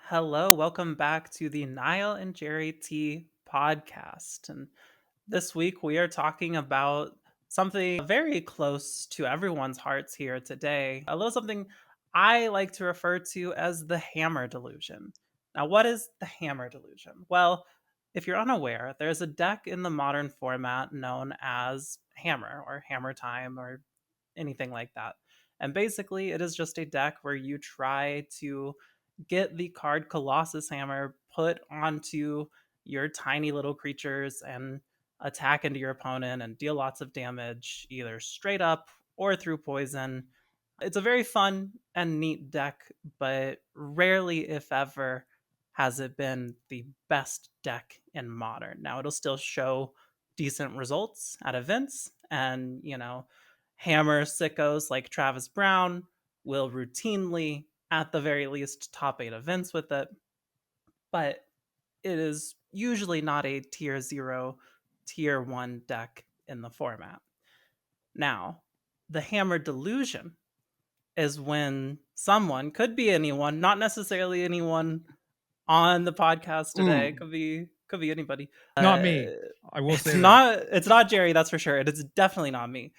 Hello, welcome back to the Nile and Gerry Tea Podcast. And this week we are talking about something very close to everyone's hearts here today. A little something I like to refer to as the Hammer Delusion. Now, what is the Hammer Delusion? Well, if you're unaware, there's a deck in the modern format known as Hammer or Hammer Time or anything like that. And basically, it is just a deck where you try to get the card Colossus Hammer put onto your tiny little creatures and attack into your opponent and deal lots of damage, either straight up or through poison. It's a very fun and neat deck, but rarely, if ever, has it been the best deck in modern. Now, it'll still show decent results at events, and, hammer sickos like Travis Brown will routinely, at the very least, top 8 events with it, but it is usually not a tier 0, tier 1 deck in the format. Now, the Hammer Delusion is when someone, could be anyone, not necessarily anyone on the podcast today, could be anybody. Not me. I will say It's not Gerry, that's for sure. It is definitely not me.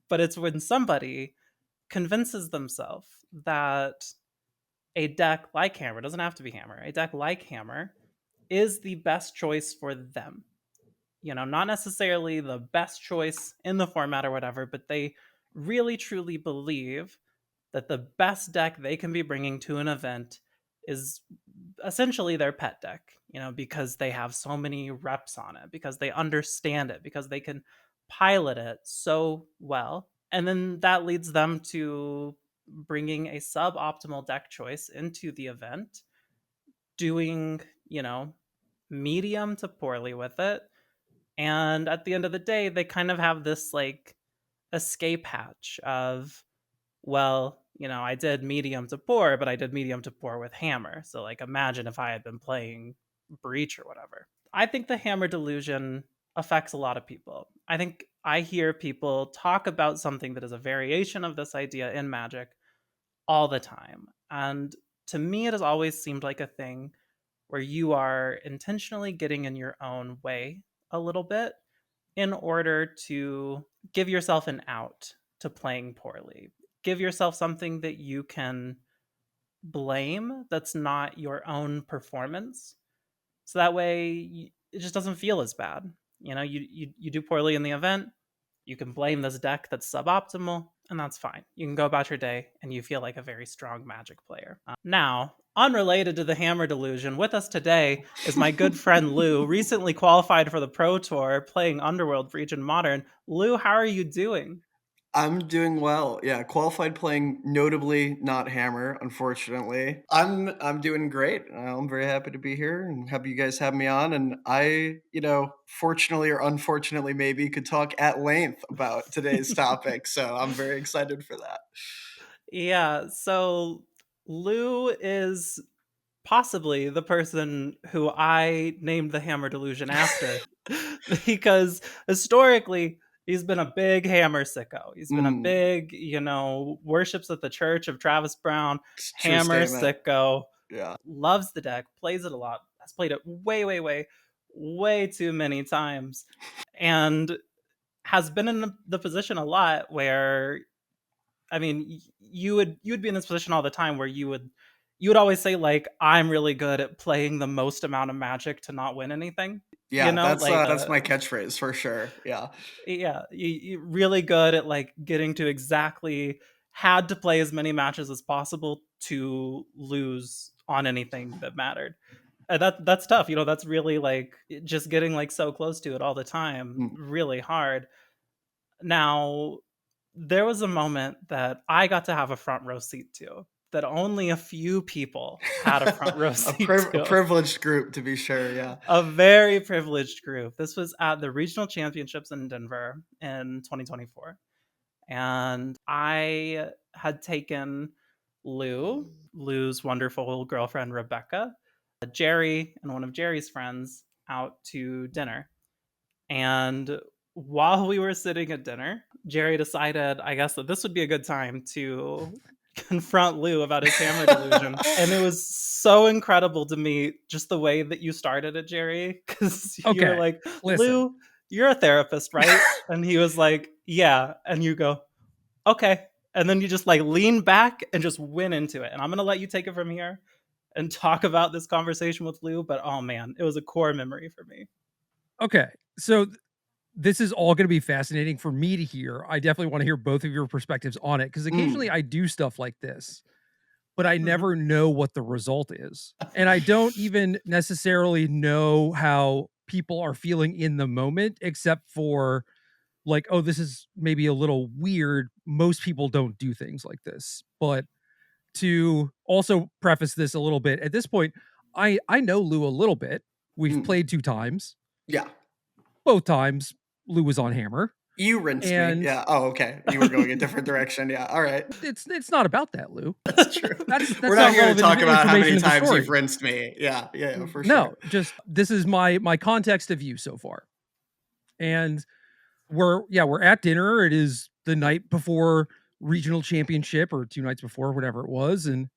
But it's when somebody convinces themselves that a deck like Hammer, doesn't have to be Hammer, a deck like Hammer is the best choice for them. Not necessarily the best choice in the format or whatever, but they really truly believe that the best deck they can be bringing to an event is essentially their pet deck, because they have so many reps on it, because they understand it, because they can pilot it so well. And then that leads them to bringing a suboptimal deck choice into the event, doing, medium to poorly with it. And at the end of the day, they kind of have this like escape hatch of, well, I did medium to poor, but I did medium to poor with Hammer. So, like, imagine if I had been playing Breach or whatever. I think the Hammer Delusion affects a lot of people. I think I hear people talk about something that is a variation of this idea in Magic all the time. And to me, it has always seemed like a thing where you are intentionally getting in your own way a little bit in order to give yourself an out to playing poorly. Give yourself something that you can blame that's not your own performance. So that way it just doesn't feel as bad. You do poorly in the event, you can blame this deck that's suboptimal, and that's fine. You can go about your day and you feel like a very strong Magic player. Now, unrelated to the Hammer Delusion, with us today is my good friend Lou, recently qualified for the Pro Tour, playing Underworld Region Modern. Lou, how are you doing? I'm doing well. Yeah, qualified playing notably not Hammer, unfortunately. I'm doing great. I'm very happy to be here and happy you guys have me on. And I, fortunately or unfortunately maybe could talk at length about today's topic. So I'm very excited for that. Yeah, so Lou is possibly the person who I named the Hammer Delusion after. Because historically, he's been a big Hammer sicko. He's been a big, worships at the church of Travis Brown, Hammer sicko. Yeah. Loves the deck, plays it a lot, has played it way too many times, and has been in the position a lot where, I mean, you'd be in this position all the time where you would always say, like, I'm really good at playing the most amount of Magic to not win anything. Yeah, that's my catchphrase for sure. Yeah. Yeah, you're really good at like getting to exactly, had to play as many matches as possible to lose on anything that mattered. That's tough. That's really like just getting like so close to it all the time, really hard. Now, there was a moment that I got to have a front row seat to, that only a few people had a front row seat a privileged group, to be sure. Yeah. A very privileged group. This was at the regional championships in Denver in 2024. And I had taken Lou's wonderful girlfriend, Rebecca, Gerry, and one of Gerry's friends out to dinner. And while we were sitting at dinner, Gerry decided, I guess, that this would be a good time to confront Lou about his hammer delusion. And it was so incredible to me, just the way that you started it, Jerry, because you were like, Lou, you're a therapist, right? And he was like, yeah. And you go, okay. And then you just like lean back and just went into it. And I'm going to let you take it from here and talk about this conversation with Lou. But oh man, it was a core memory for me. Okay. So this is all going to be fascinating for me to hear. I definitely want to hear both of your perspectives on it, because occasionally I do stuff like this, but I never know what the result is. And I don't even necessarily know how people are feeling in the moment, except for like, oh, this is maybe a little weird. Most people don't do things like this. But to also preface this a little bit, at this point, I know Lou a little bit. We've played 2 times. Yeah. Both times Lou was on Hammer. You rinsed me. Yeah. Oh, okay. You were going a different direction. Yeah. All right. It's not about that, Lou. That's true. That's we're not here to talk about how many in the times story. you've rinsed me. Yeah, for sure. No, just this is my context of you so far. And we're at dinner. It is the night before regional championship, or 2 nights before, whatever it was. And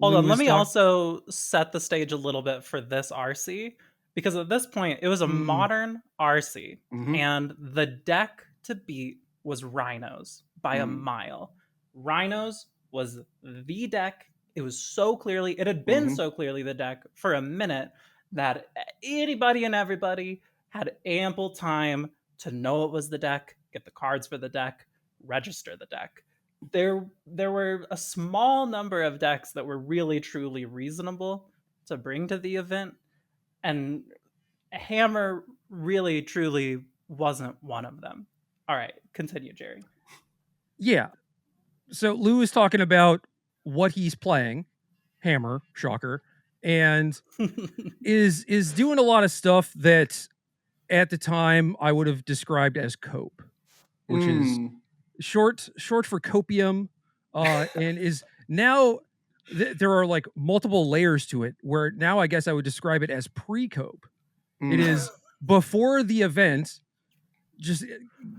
hold on, let me also set the stage a little bit for this RC, because at this point it was a modern RC, and the deck to beat was Rhinos by a mile. Rhinos was the deck. It was so clearly, it had been so clearly the deck for a minute that anybody and everybody had ample time to know it was the deck, get the cards for the deck, register the deck. There were a small number of decks that were really truly reasonable to bring to the event, and Hammer really truly wasn't one of them. All right, continue, Jerry. Yeah. So Lou is talking about what he's playing, Hammer, shocker, and is doing a lot of stuff that at the time I would have described as cope, which is short for copium, and is now there are like multiple layers to it, where now I guess I would describe it as pre-cope. It is before the event, just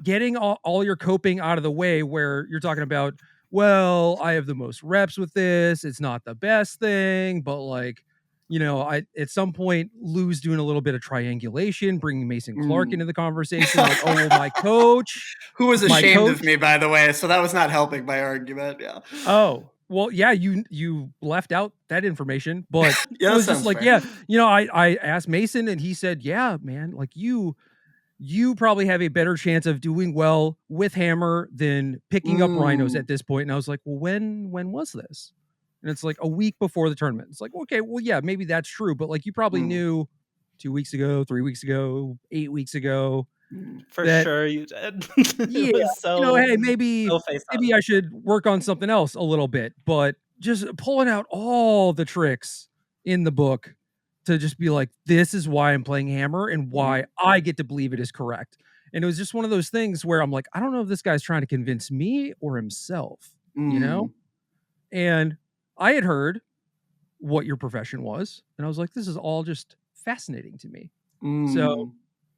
getting all your coping out of the way, where you're talking about, well, I have the most reps with this. It's not the best thing, but like, you know, at some point, Lou's doing a little bit of triangulation, bringing Mason Clark into the conversation. Like, oh, well, my coach, who was ashamed of me, by the way, so that was not helping my argument. Yeah. Oh, well, yeah, you left out that information, but yeah, it was just like, fair. Yeah, you know, I asked Mason, and he said, yeah, man, like you probably have a better chance of doing well with Hammer than picking up Rhinos at this point. And I was like, well, when was this? And it's like a week before the tournament. It's like, okay, well, yeah, maybe that's true. But like, you probably knew 2 weeks ago, 3 weeks ago, 8 weeks ago. For sure you did. Yeah, so, you know, hey, maybe I should work on something else a little bit. But just pulling out all the tricks in the book to just be like, this is why I'm playing Hammer and why I get to believe it is correct. And it was just one of those things where I'm like, I don't know if this guy's trying to convince me or himself, you know? And I had heard what your profession was, and I was like, this is all just fascinating to me. So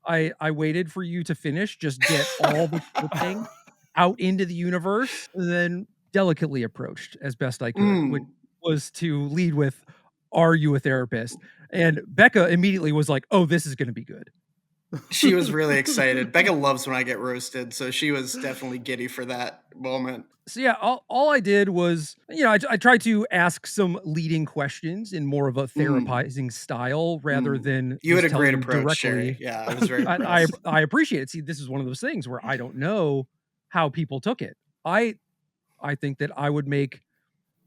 I waited for you to finish, just get all the thing out into the universe, and then delicately approached as best I could, which was to lead with, are you a therapist? And Becca immediately was like, oh, this is going to be good. She was really excited. Becca loves when I get roasted, so she was definitely giddy for that moment. So yeah, all I did was, you know, I tried to ask some leading questions in more of a therapizing style rather than you had a great approach, Sherry. Yeah, I was very impressed. I appreciate it. See, this is one of those things where I don't know how people took it. I think that I would make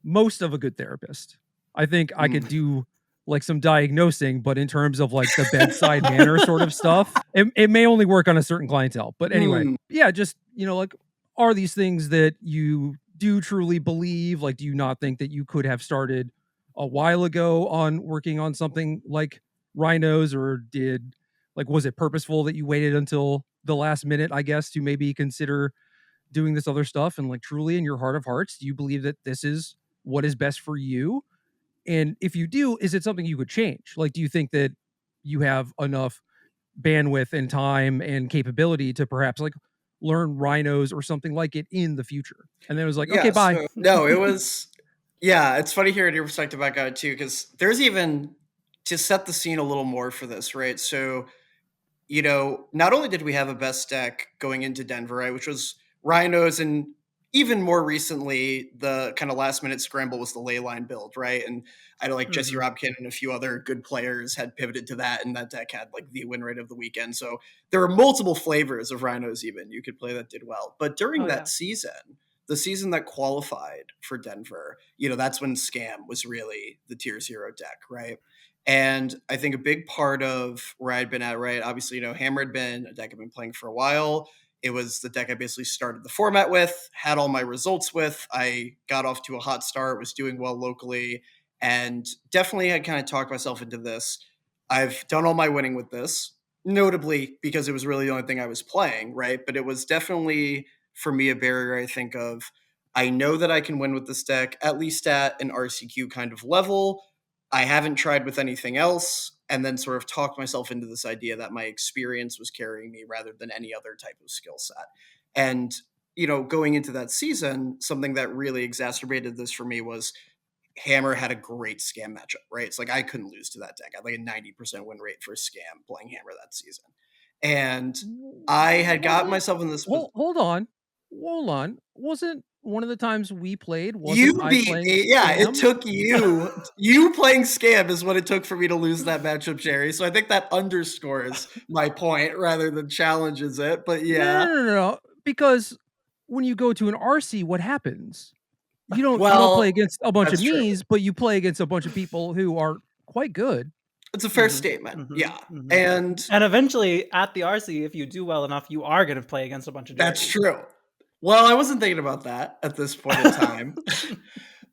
most of a good therapist. I think I could do like some diagnosing, but in terms of like the bedside manner sort of stuff, it may only work on a certain clientele. But anyway, yeah, just, you know, like, are these things that you do truly believe? Like, do you not think that you could have started a while ago on working on something like Rhinos, or was it purposeful that you waited until the last minute, I guess, to maybe consider doing this other stuff? And like, truly in your heart of hearts, do you believe that this is what is best for you? And if you do, is it something you could change? Like, do you think that you have enough bandwidth and time and capability to perhaps like learn Rhinos or something like it in the future? And then it was like, okay, bye. So, no, it was Yeah, it's funny hearing your perspective about God too, because there's even to set the scene a little more for this, right? So, not only did we have a best deck going into Denver, right, which was Rhinos, and even more recently, the kind of last minute scramble was the ley line build, right? And I know like Jesse Mhm. Robkin and a few other good players had pivoted to that, and that deck had like the win rate of the weekend. So there were multiple flavors of Rhinos, even you could play that did well. But during Oh that yeah. season, the season that qualified for Denver, that's when Scam was really the tier 0 deck, right? And I think a big part of where I'd been at, right? Obviously, Hammer had been a deck I've been playing for a while. It was the deck I basically started the format with, had all my results with. I got off to a hot start, was doing well locally, and definitely had kind of talked myself into this. I've done all my winning with this, notably because it was really the only thing I was playing, right? But it was definitely, for me, a barrier, I think, of I know that I can win with this deck, at least at an RCQ kind of level. I haven't tried with anything else, and then sort of talked myself into this idea that my experience was carrying me rather than any other type of skill set. And, going into that season, something that really exacerbated this for me was Hammer had a great Scam matchup, right? It's like I couldn't lose to that deck. I had like a 90% win rate for Scam playing Hammer that season. And I had gotten Wasn't myself in this. hold on. Wasn't one of the times we played, wasn't You I beat playing me. Yeah, it Scam? took you. You playing Scam is what it took for me to lose that matchup, Jerry. So I think that underscores my point rather than challenges it. But No, no, yeah. no, no, no. Because when you go to an RC, what happens? You don't play Well, against a bunch of that's true. me's, but you play against a bunch of people who are quite good. It's a fair Mhm. statement. Mhm. Yeah. Mhm. And And eventually, at the RC, if you do well enough, you are going to play against a bunch of that's Jerrys. true. Well, I wasn't thinking about that at this point in time.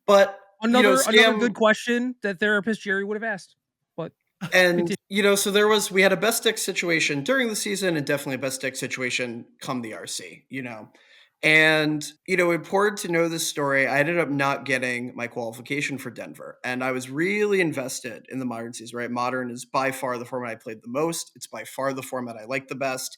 But, Another Scam. good question that therapist Jerry would have asked. But And, continue. so we had a best deck situation during the season and definitely a best deck situation come the RC. And, important to know this story, I ended up not getting my qualification for Denver. And I was really invested in the Modern season, right? Modern is by far the format I played the most. It's by far the format I like the best.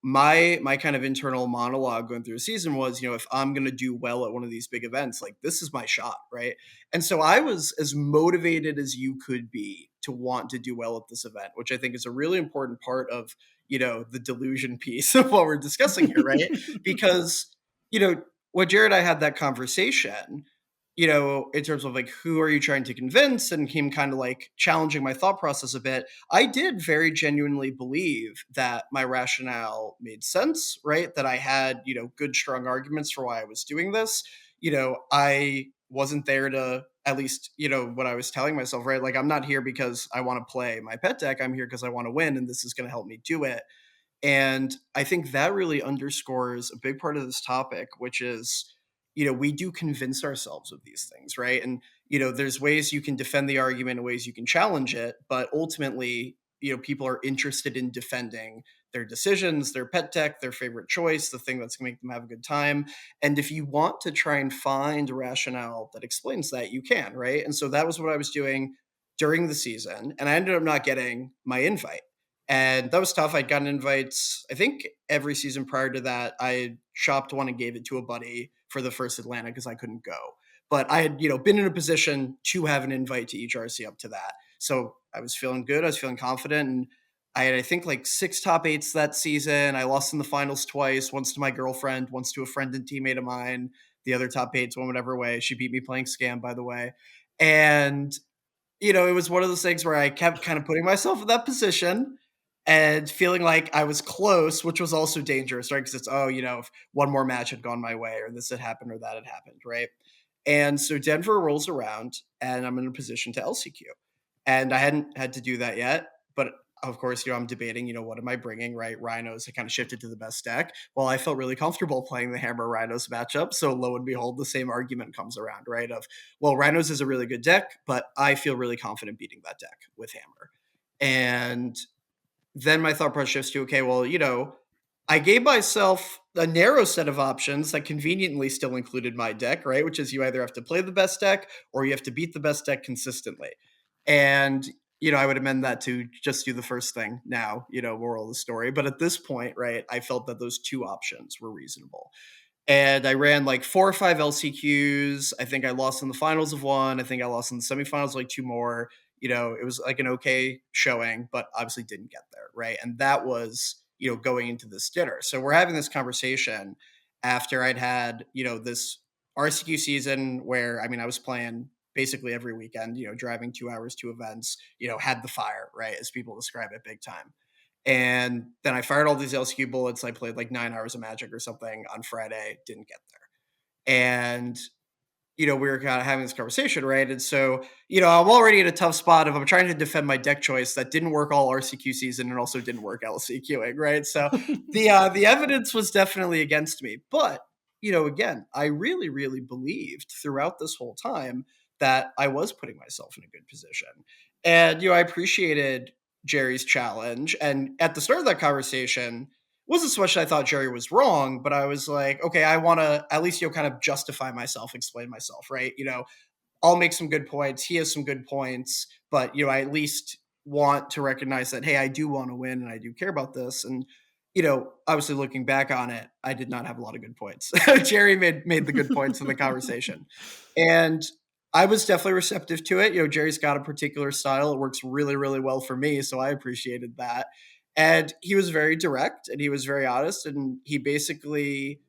My kind of internal monologue going through the season was, if I'm going to do well at one of these big events, like this is my shot, right? And so I was as motivated as you could be to want to do well at this event, which I think is a really important part of, the delusion piece of what we're discussing here, right? Because, you know, when Jared and I had that conversation, in terms of like, who are you trying to convince? And him kind of like challenging my thought process a bit, I did very genuinely believe that my rationale made sense, right? That I had, good, strong arguments for why I was doing this. I wasn't there to, at least, what I was telling myself, right? Like, I'm not here because I want to play my pet deck. I'm here because I want to win, and this is going to help me do it. And I think that really underscores a big part of this topic, which is, we do convince ourselves of these things, right? And, there's ways you can defend the argument and ways you can challenge it. But ultimately, people are interested in defending their decisions, their pet deck, their favorite choice, the thing that's going to make them have a good time. And if you want to try and find a rationale that explains that, you can, right? And so that was what I was doing during the season. And I ended up not getting my invite. And that was tough. I'd gotten invites, I think, every season prior to that. I shopped one and gave it to a buddy for the first Atlanta because I couldn't go. But I had, been in a position to have an invite to each RC up to that. So I was feeling good. I was feeling confident. And I had, I think, like 6 top 8s that season. I lost in the finals twice, once to my girlfriend, once to a friend and teammate of mine. The other top 8s went whatever way. She beat me playing Scam, by the way. And it was one of those things where I kept kind of putting myself in that position and feeling like I was close, which was also dangerous, right? Because it's, if one more match had gone my way or this had happened or that had happened, right? And so Denver rolls around and I'm in a position to LCQ. And I hadn't had to do that yet, but of course, I'm debating, what am I bringing, right? Rhinos, I kind of shifted to the best deck. Well, I felt really comfortable playing the Hammer Rhinos matchup. So lo and behold, the same argument comes around, right? Of, well, Rhinos is a really good deck, but I feel really confident beating that deck with Hammer. And then my thought process shifts to, okay, well, I gave myself a narrow set of options that conveniently still included my deck, right? Which is you either have to play the best deck or you have to beat the best deck consistently. And, I would amend that to just do the first thing now, moral of the story. But at this point, right, I felt that those two options were reasonable. And I ran like 4 or 5 LCQs. I think I lost in the finals of one. I think I lost in the semifinals, like 2 more. It was like an okay showing, but obviously didn't get there, right? And that was, going into this dinner. So we're having this conversation after I'd had, this RCQ season where, I mean, I was playing basically every weekend, driving 2 hours to events, had the fire, right? As people describe it, big time. And then I fired all these LCQ bullets. I played like 9 hours of Magic or something on Friday, didn't get there. And, we were kind of having this conversation, right? And so, I'm already in a tough spot if I'm trying to defend my deck choice that didn't work all RCQ season and also didn't work LCQing, right? So the evidence was definitely against me. But, again, I really, really believed throughout this whole time that I was putting myself in a good position. And, I appreciated Jerry's challenge. And at the start of that conversation, wasn't so much that I thought Jerry was wrong, but I was like, okay, I want to at least, kind of justify myself, explain myself, right? I'll make some good points. He has some good points, but, I at least want to recognize that, hey, I do want to win and I do care about this. And, obviously looking back on it, I did not have a lot of good points. Jerry made the good points in the conversation. And I was definitely receptive to it. Jerry's got a particular style. It works really, really well for me. So I appreciated that. And he was very direct and he was very honest. And he basically,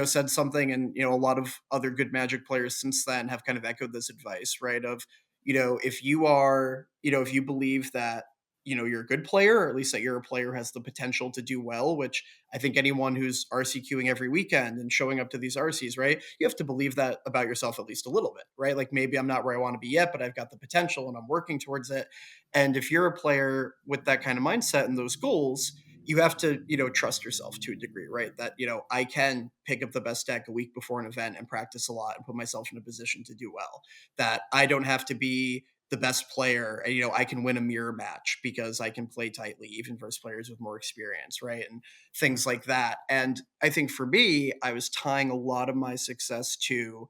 said something, and, a lot of other good Magic players since then have kind of echoed this advice, right? Of, if you are, if you believe that, you're a good player, or at least that you're a player who has the potential to do well, which I think anyone who's RCQing every weekend and showing up to these RCs, right? You have to believe that about yourself at least a little bit, right? Like maybe I'm not where I want to be yet, but I've got the potential and I'm working towards it. And if you're a player with that kind of mindset and those goals, you have to, trust yourself to a degree, right? That, I can pick up the best deck a week before an event and practice a lot and put myself in a position to do well. That I don't have to be the best player and, I can win a mirror match because I can play tightly, even versus players with more experience, right? And things like that. And I think for me, I was tying a lot of my success to,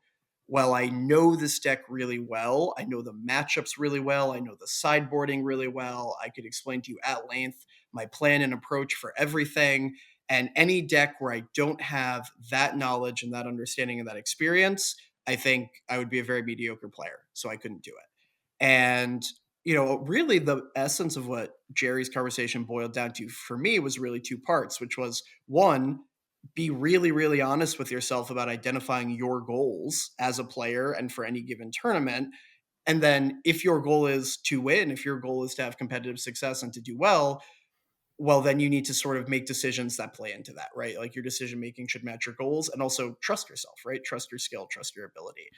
well, I know this deck really well. I know the matchups really well. I know the sideboarding really well. I could explain to you at length my plan and approach for everything. And any deck where I don't have that knowledge and that understanding and that experience, I think I would be a very mediocre player. So I couldn't do it. And, really the essence of what Jerry's conversation boiled down to for me was really 2 parts, which was one, be really, really honest with yourself about identifying your goals as a player and for any given tournament. And then if your goal is to win, if your goal is to have competitive success and to do well, then you need to sort of make decisions that play into that, right? Like your decision making should match your goals, and also trust yourself, right? Trust your skill, trust your ability.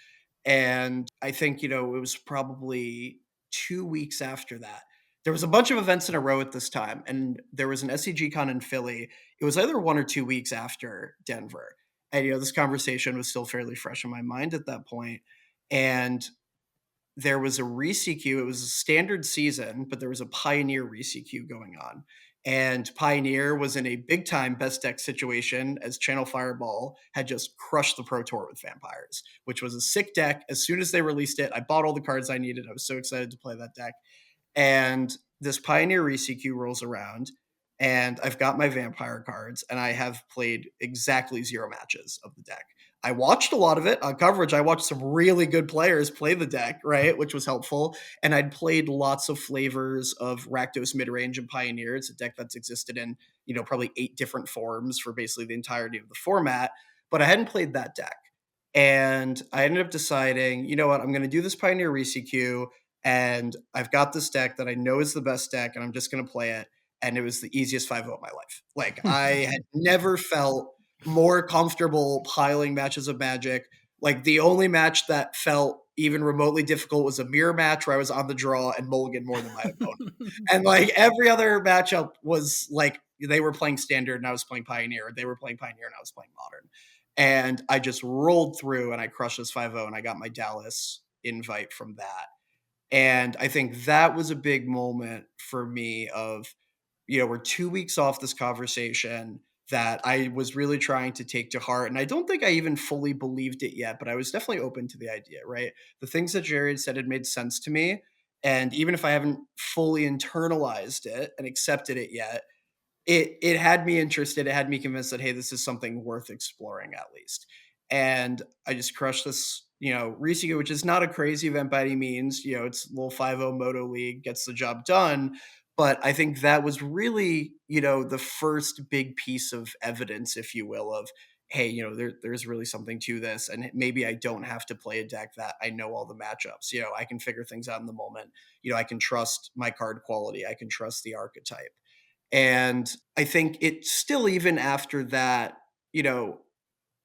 And I think, it was probably 2 weeks after that. There was a bunch of events in a row at this time, and there was an SCG Con in Philly. It was either 1 or 2 weeks after Denver. And, this conversation was still fairly fresh in my mind at that point. And there was a re-CQ. It was a standard season, but there was a Pioneer re-CQ going on. And Pioneer was in a big-time best deck situation as Channel Fireball had just crushed the Pro Tour with Vampires, which was a sick deck. As soon as they released it, I bought all the cards I needed. I was so excited to play that deck. And this Pioneer re-CQ rolls around, and I've got my Vampire cards, and I have played exactly 0 matches of the deck. I watched a lot of it on coverage. I watched some really good players play the deck, right, which was helpful. And I'd played lots of flavors of Rakdos Midrange and Pioneer. It's a deck that's existed in, probably 8 different forms for basically the entirety of the format. But I hadn't played that deck. And I ended up deciding, you know what, I'm going to do this Pioneer re-CQ, and I've got this deck that I know is the best deck, and I'm just going to play it. And it was the easiest 5-0 of my life. Like, I had never felt more comfortable piling matches of Magic. Like, the only match that felt even remotely difficult was a mirror match where I was on the draw and mulligan more than my opponent. And like every other matchup was like they were playing standard and I was playing Pioneer, or they were playing Pioneer and I was playing Modern. And I just rolled through and I crushed this 5-0, and I got my Dallas invite from that. And I think that was a big moment for me of, we're 2 weeks off this conversation that I was really trying to take to heart. And I don't think I even fully believed it yet, but I was definitely open to the idea, right? The things that Jerry had said had made sense to me. And even if I haven't fully internalized it and accepted it yet, it had me interested. It had me convinced that, hey, this is something worth exploring at least. And I just crushed this, Risiga, which is not a crazy event by any means. It's a little 5-0 Moto League, gets the job done. But I think that was really, the first big piece of evidence, if you will, of, hey, there's really something to this. And maybe I don't have to play a deck that I know all the matchups. I can figure things out in the moment. I can trust my card quality. I can trust the archetype. And I think it still, even after that,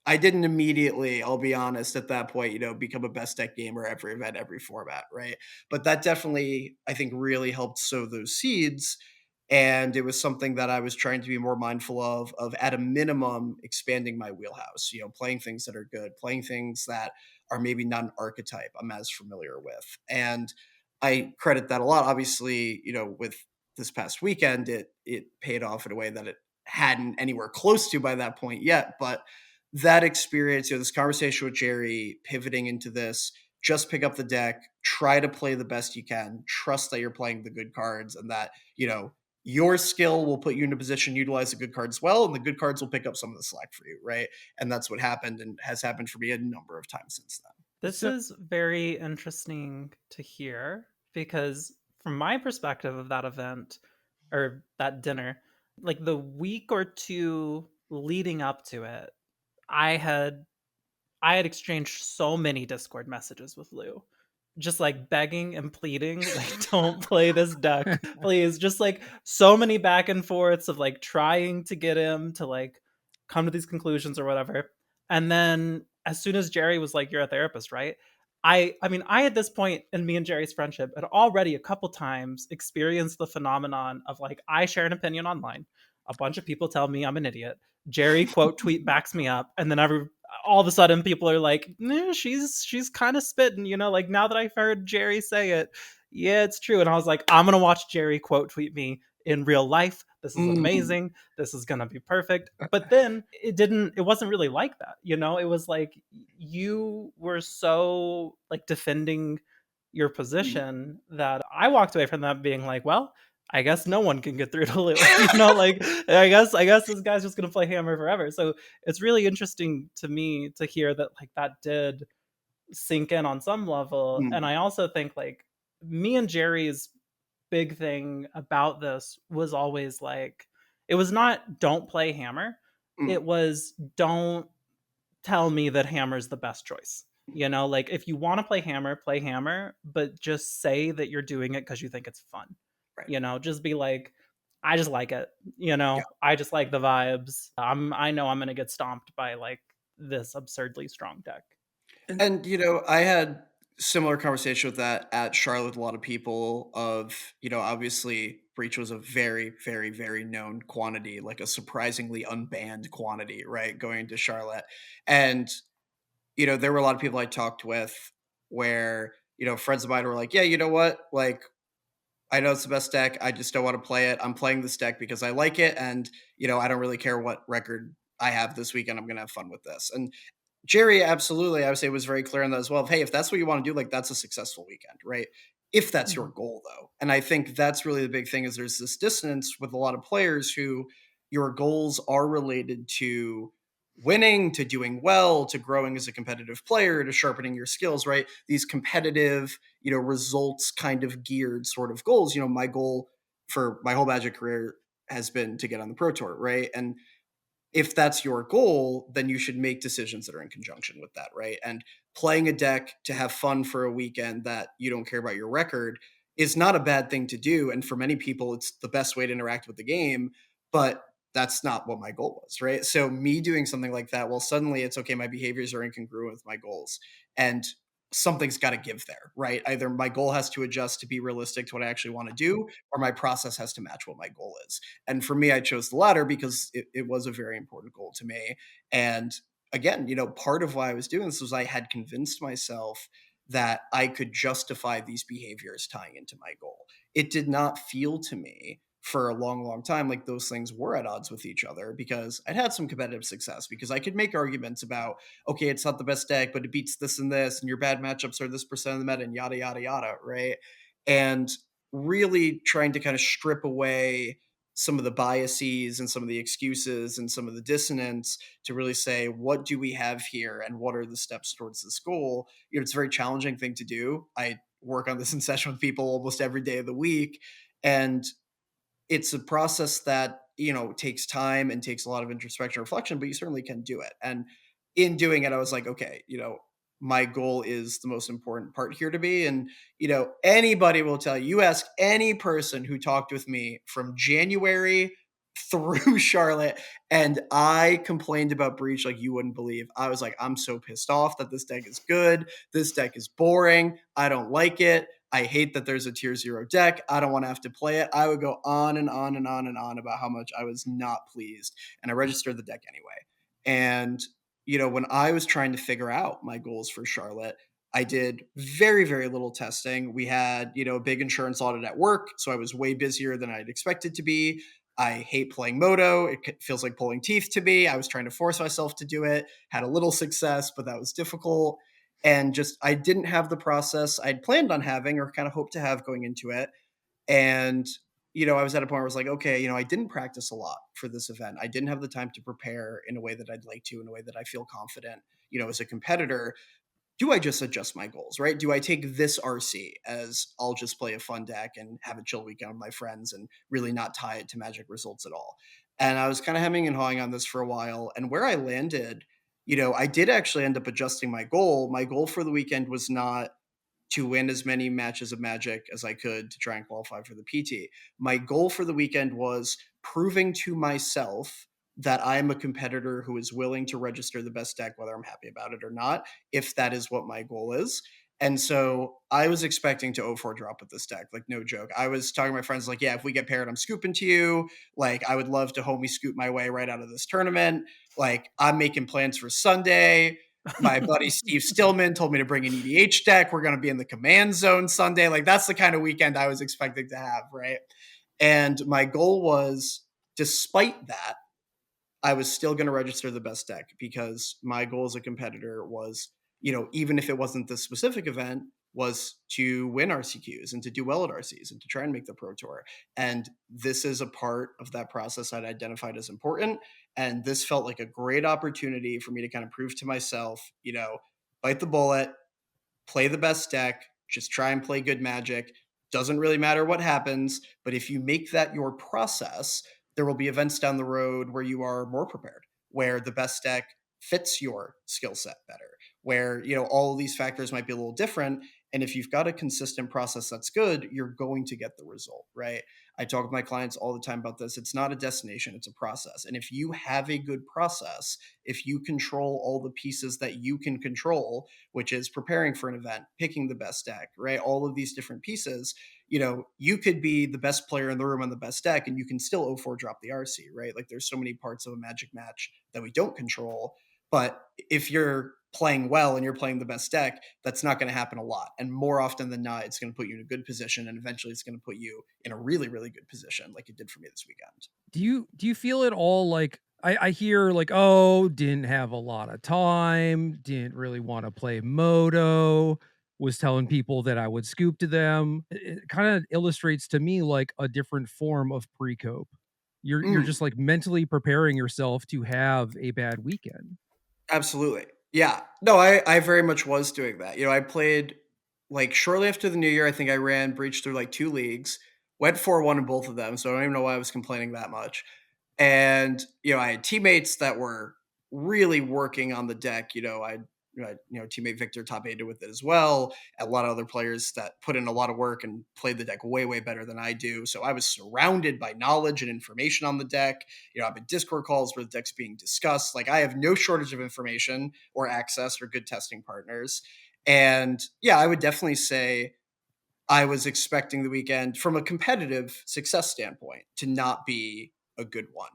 I didn't immediately, I'll be honest, at that point, become a best deck gamer every event, every format, right? But that definitely, I think, really helped sow those seeds. And it was something that I was trying to be more mindful of at a minimum, expanding my wheelhouse, playing things that are good, playing things that are maybe not an archetype I'm as familiar with. And I credit that a lot. Obviously, with this past weekend, it paid off in a way that it hadn't anywhere close to by that point yet. But that experience, this conversation with Jerry, pivoting into this, just pick up the deck, try to play the best you can, trust that you're playing the good cards, and that, your skill will put you in a position to utilize the good cards well, and the good cards will pick up some of the slack for you, right? And that's what happened and has happened for me a number of times since then. This is very interesting to hear because from my perspective of that event or that dinner, like the week or two leading up to it, I had exchanged so many Discord messages with Lou, just like begging and pleading, like, don't play this deck, please. Just like so many back and forths of like trying to get him to like come to these conclusions or whatever. And then as soon as Jerry was like, you're a therapist, right? I mean, I at this point in me and Jerry's friendship had already a couple times experienced the phenomenon of like, I share an opinion online. A bunch of people tell me I'm an idiot. Jerry quote tweet backs me up, and then all of a sudden people are like, nah, she's kind of spitting, like now that I've heard Jerry say it, yeah, it's true. And I was like, I'm gonna watch Jerry quote tweet me in real life. This is amazing. This is gonna be perfect. But then it wasn't really like that. It was like you were so like defending your position that I walked away from that being like, well, I guess no one can get through to Lou. Like I guess this guy's just gonna play Hammer forever. So it's really interesting to me to hear that like that did sink in on some level. And I also think like me and Jerry's big thing about this was always like, it was not don't play Hammer. It was don't tell me that Hammer's the best choice. Like if you want to play Hammer, but just say that you're doing it because you think it's fun. Right. Just be like, I just like it. Yeah. I just like the vibes. I know I'm gonna get stomped by like this absurdly strong deck. And I had similar conversation with that at Charlotte with a lot of people of, obviously Breach was a very, very, very known quantity, like a surprisingly unbanned quantity, right? Going into Charlotte. And, there were a lot of people I talked with where, friends of mine were like, yeah, you know what? Like, I know it's the best deck. I just don't want to play it. I'm playing this deck because I like it. And, I don't really care what record I have this weekend. I'm going to have fun with this. And Jerry, absolutely, I would say, was very clear on that as well. Of, hey, if that's what you want to do, like that's a successful weekend, right? If that's your goal, though. And I think that's really the big thing is there's this dissonance with a lot of players who your goals are related to winning, to doing well, to growing as a competitive player, to sharpening your skills, right? These competitive, results kind of geared sort of goals. My goal for my whole Magic career has been to get on the Pro Tour, right? And if that's your goal, then you should make decisions that are in conjunction with that, right? And playing a deck to have fun for a weekend that you don't care about your record is not a bad thing to do. And for many people, it's the best way to interact with the game. But that's not what my goal was, right? So me doing something like that, well, suddenly it's okay, my behaviors are incongruent with my goals. And something's got to give there, right? Either my goal has to adjust to be realistic to what I actually want to do, or my process has to match what my goal is. And for me, I chose the latter because it was a very important goal to me. And again, part of why I was doing this was I had convinced myself that I could justify these behaviors tying into my goal. It did not feel to me for a long, long time like those things were at odds with each other because I'd had some competitive success because I could make arguments about, okay, it's not the best deck, but it beats this and this, and your bad matchups are this percent of the meta, and yada, yada, yada, right? And really trying to kind of strip away some of the biases and some of the excuses and some of the dissonance to really say, what do we have here and what are the steps towards this goal? It's a very challenging thing to do. I work on this in session with people almost every day of the week. And it's a process that, takes time and takes a lot of introspection and reflection, but you certainly can do it. And in doing it, I was like, okay, my goal is the most important part here to be. And, anybody will tell you, ask any person who talked with me from January through Charlotte, and I complained about Breach like you wouldn't believe. I was like, I'm so pissed off that this deck is good. This deck is boring. I don't like it. I hate that there's a tier 0 deck. I don't want to have to play it. I would go on and on and on and on about how much I was not pleased. And I registered the deck anyway. And, when I was trying to figure out my goals for Charlotte, I did very, very little testing. We had, a big insurance audit at work. So I was way busier than I'd expected to be. I hate playing Moto. It feels like pulling teeth to me. I was trying to force myself to do it, had a little success, but that was difficult. And just, I didn't have the process I'd planned on having or kind of hoped to have going into it. And, I was at a point where I was like, okay, I didn't practice a lot for this event. I didn't have the time to prepare in a way that I'd like to, in a way that I feel confident, as a competitor. Do I just adjust my goals, right? Do I take this RC as I'll just play a fun deck and have a chill weekend with my friends and really not tie it to Magic results at all? And I was kind of hemming and hawing on this for a while. And where I landed, I did actually end up adjusting my goal. My goal for the weekend was not to win as many matches of Magic as I could to try and qualify for the PT. My goal for the weekend was proving to myself that I am a competitor who is willing to register the best deck, whether I'm happy about it or not, if that is what my goal is. And so I was expecting to 0-4 drop with this deck, like no joke. I was talking to my friends like, yeah, if we get paired, I'm scooping to you. Like, I would love to homie scoop my way right out of this tournament. Like, I'm making plans for Sunday. My buddy Steve Stillman told me to bring an EDH deck. We're going to be in the command zone Sunday. Like, that's the kind of weekend I was expecting to have, right? And my goal was, despite that, I was still going to register the best deck because my goal as a competitor was, even if it wasn't this specific event, was to win RCQs and to do well at RCs and to try and make the Pro Tour. And this is a part of that process I'd identified as important. And this felt like a great opportunity for me to kind of prove to myself, bite the bullet, play the best deck, just try and play good Magic. Doesn't really matter what happens, but if you make that your process, there will be events down the road where you are more prepared, where the best deck fits your skill set better, where, all of these factors might be a little different. And if you've got a consistent process that's good, you're going to get the result, right? I talk with my clients all the time about this. It's not a destination, it's a process. And if you have a good process, if you control all the pieces that you can control, which is preparing for an event, picking the best deck, right? All of these different pieces, you could be the best player in the room on the best deck and you can still 0-4 drop the RC, right? Like, there's so many parts of a Magic match that we don't control. But if you're playing well and you're playing the best deck, that's not going to happen a lot. And more often than not, it's going to put you in a good position. And eventually it's going to put you in a really, really good position, like it did for me this weekend. Do you feel at all like I hear like, oh, didn't have a lot of time, didn't really want to play Moto, was telling people that I would scoop to them. It kind of illustrates to me like a different form of pre-cope. You're just like mentally preparing yourself to have a bad weekend. Absolutely. Yeah. No, I very much was doing that. I played like shortly after the new year. I think I ran Breach through like 2 leagues, went 4-1 in both of them. So I don't even know why I was complaining that much. And, I had teammates that were really working on the deck. Teammate Victor top aided with it as well. A lot of other players that put in a lot of work and played the deck way, way better than I do. So I was surrounded by knowledge and information on the deck. I'm in Discord calls where the deck's being discussed. Like, I have no shortage of information or access or good testing partners. And yeah, I would definitely say I was expecting the weekend from a competitive success standpoint to not be a good one.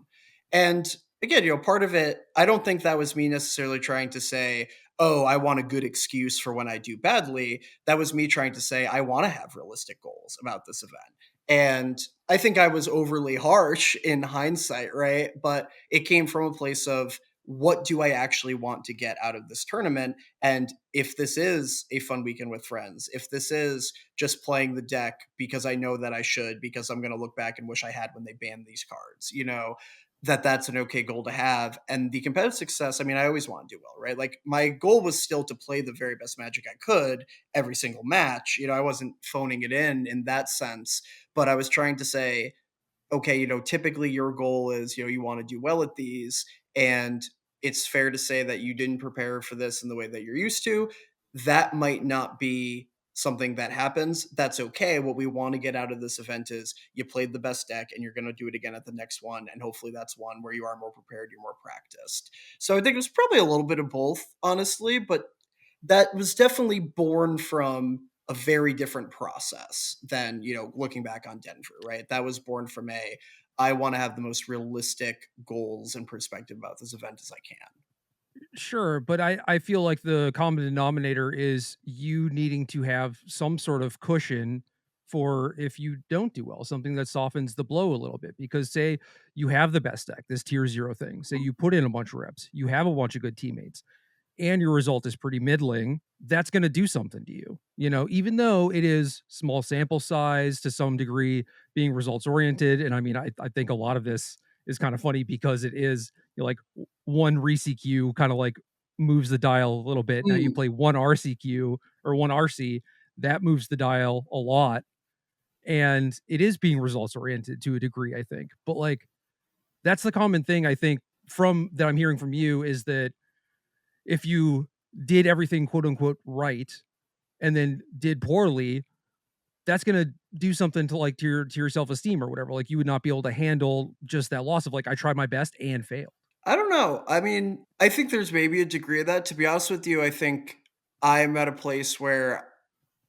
And again, part of it, I don't think that was me necessarily trying to say, oh, I want a good excuse for when I do badly. That was me trying to say, I want to have realistic goals about this event. And I think I was overly harsh in hindsight, right? But it came from a place of what do I actually want to get out of this tournament? And if this is a fun weekend with friends, if this is just playing the deck because I know that I should, because I'm going to look back and wish I had when they banned these cards, that's an okay goal to have. And the competitive success, I mean, I always want to do well, right? Like my goal was still to play the very best Magic I could every single match. I wasn't phoning it in that sense, but I was trying to say, okay, typically your goal is, you want to do well at these, and it's fair to say that you didn't prepare for this in the way that you're used to. That might not be something that happens. That's okay. What we want to get out of this event is you played the best deck and you're going to do it again at the next one. And hopefully that's one where you are more prepared, you're more practiced. So I think it was probably a little bit of both, honestly, but that was definitely born from a very different process than, looking back on Denver, right? That was born from I want to have the most realistic goals and perspective about this event as I can. Sure, but I feel like the common denominator is you needing to have some sort of cushion for if you don't do well, something that softens the blow a little bit. Because say you have the best deck, this tier 0 thing, say you put in a bunch of reps, you have a bunch of good teammates, and your result is pretty middling, that's going to do something to you. Even though it is small sample size to some degree, being results oriented. And I mean, I think a lot of this is kind of funny because it is like one RCQ kind of like moves the dial a little bit. Now you play one RCQ or one RC, that moves the dial a lot. And it is being results oriented to a degree, I think. But like, that's the common thing I think from that I'm hearing from you is that if you did everything quote unquote right and then did poorly, that's going to do something to your self-esteem or whatever. Like you would not be able to handle just that loss of like, I tried my best and failed. I don't know. I mean, I think there's maybe a degree of that. To be honest with you, I think I'm at a place where,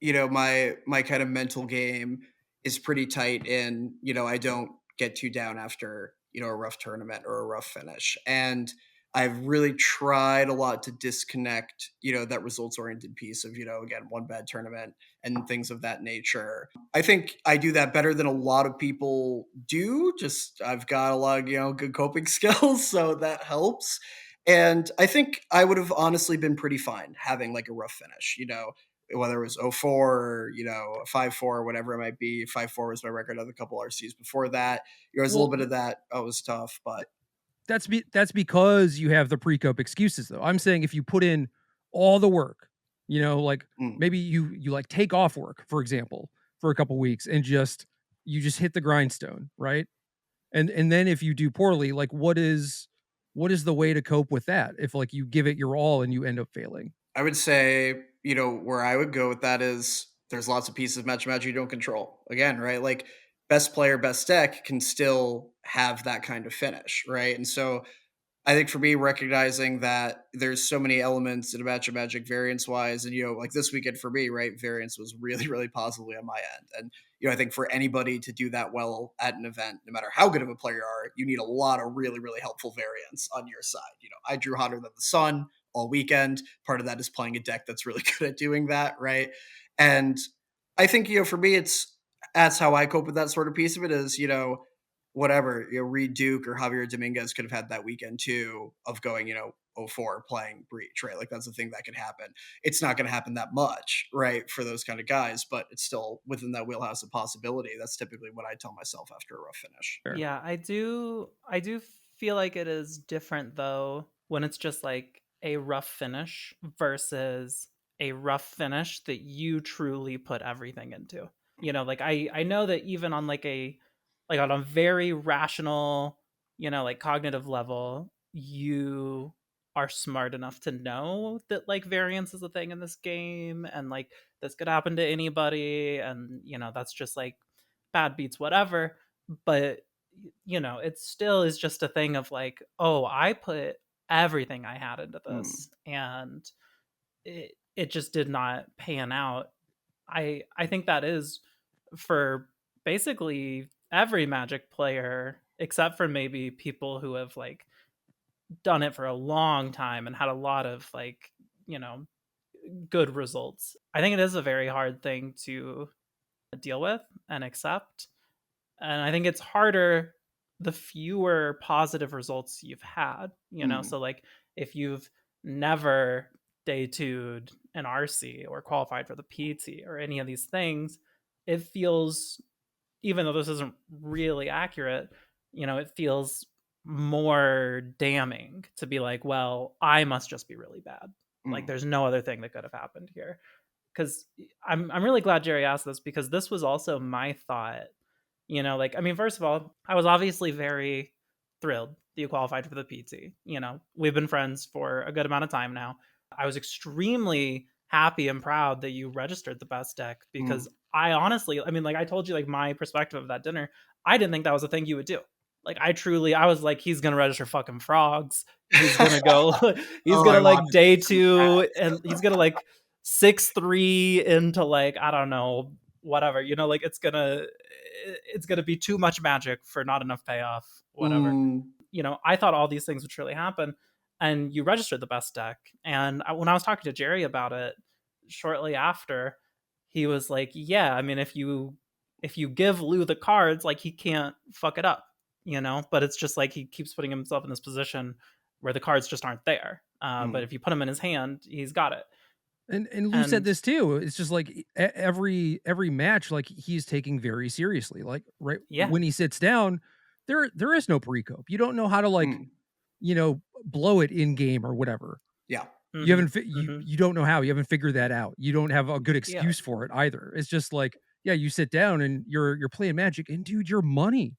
my kind of mental game is pretty tight and, I don't get too down after, a rough tournament or a rough finish. And I've really tried a lot to disconnect, that results oriented piece of, again, one bad tournament and things of that nature. I think I do that better than a lot of people do. Just I've got a lot of, good coping skills, so that helps. And I think I would have honestly been pretty fine having like a rough finish, whether it was 0-4 or, 5-4 or whatever it might be. 5-4 was my record of a couple RCs before that. There was a little bit of that. Oh, it was tough, but that's because you have the pre-cope excuses though. I'm saying if you put in all the work, like maybe you like take off work, for example, for a couple weeks and you just hit the grindstone, right? And then if you do poorly, like what is the way to cope with that if like you give it your all and you end up failing? I would say, where I would go with that is there's lots of pieces of match you don't control. Again, right? Like best player, best deck can still have that kind of finish, right? And so I think for me, recognizing that there's so many elements in a match of Magic variance wise, and like this weekend for me, right, variance was really, really positively on my end. And I think for anybody to do that well at an event, no matter how good of a player you are, you need a lot of really, really helpful variance on your side. I drew hotter than the sun all weekend. Part of that is playing a deck that's really good at doing that, right? And I think for me, that's how I cope with that sort of piece of it is whatever, Reed Duke or Javier Dominguez could have had that weekend too of going, 0-4 playing Breach, right? Like that's the thing that could happen. It's not going to happen that much, right, for those kind of guys, but it's still within that wheelhouse of possibility. That's typically what I tell myself after a rough finish. Sure. Yeah, I do feel like it is different though when it's just like a rough finish versus a rough finish that you truly put everything into. Like I know that even on like on a very rational, like cognitive level, you are smart enough to know that like variance is a thing in this game and like this could happen to anybody and that's just like bad beats whatever. But it still is just a thing of like, oh, I put everything I had into this and it just did not pan out. I think that is for basically every Magic player except for maybe people who have like done it for a long time and had a lot of like, good results. I think it is a very hard thing to deal with and accept. And I think it's harder the fewer positive results you've had, you know? So like if you've never day two'd an RC or qualified for the PT or any of these things, it feels, even though this isn't really accurate, you know, it feels more damning to be like, well, I must just be really bad. Like there's no other thing that could have happened here. Because I'm really glad Jerry asked this, because this was also my thought. You know, like, I mean, first of all, I was obviously very thrilled that you qualified for the PT. You know, we've been friends for a good amount of time now. I was extremely happy and proud that you registered the best deck, because I honestly, I mean, like I told you, like my perspective of that dinner, I didn't think that was a thing you would do. Like I was like, he's gonna register fucking frogs. He's gonna go, he's gonna like day two, and he's gonna like 6-3 into like, I don't know, whatever, you know, like it's gonna be too much magic for not enough payoff, whatever. You know, I thought all these things would surely happen, and you registered the best deck. And when I was talking to Jerry about it shortly after, he was like, yeah, I mean, if you give Lou the cards, like he can't fuck it up, you know. But it's just like he keeps putting himself in this position where the cards just aren't there. But if you put him in his hand, he's got it. And Lou said this too. It's just like every match, like he's taking very seriously. Like when he sits down, there is no pre-cope. You don't know how to like, you know, blow it in game or whatever. Yeah. You haven't you don't know how. You haven't figured that out. You don't have a good excuse for it either. It's just like, yeah, you sit down and you're playing Magic, and dude, your money.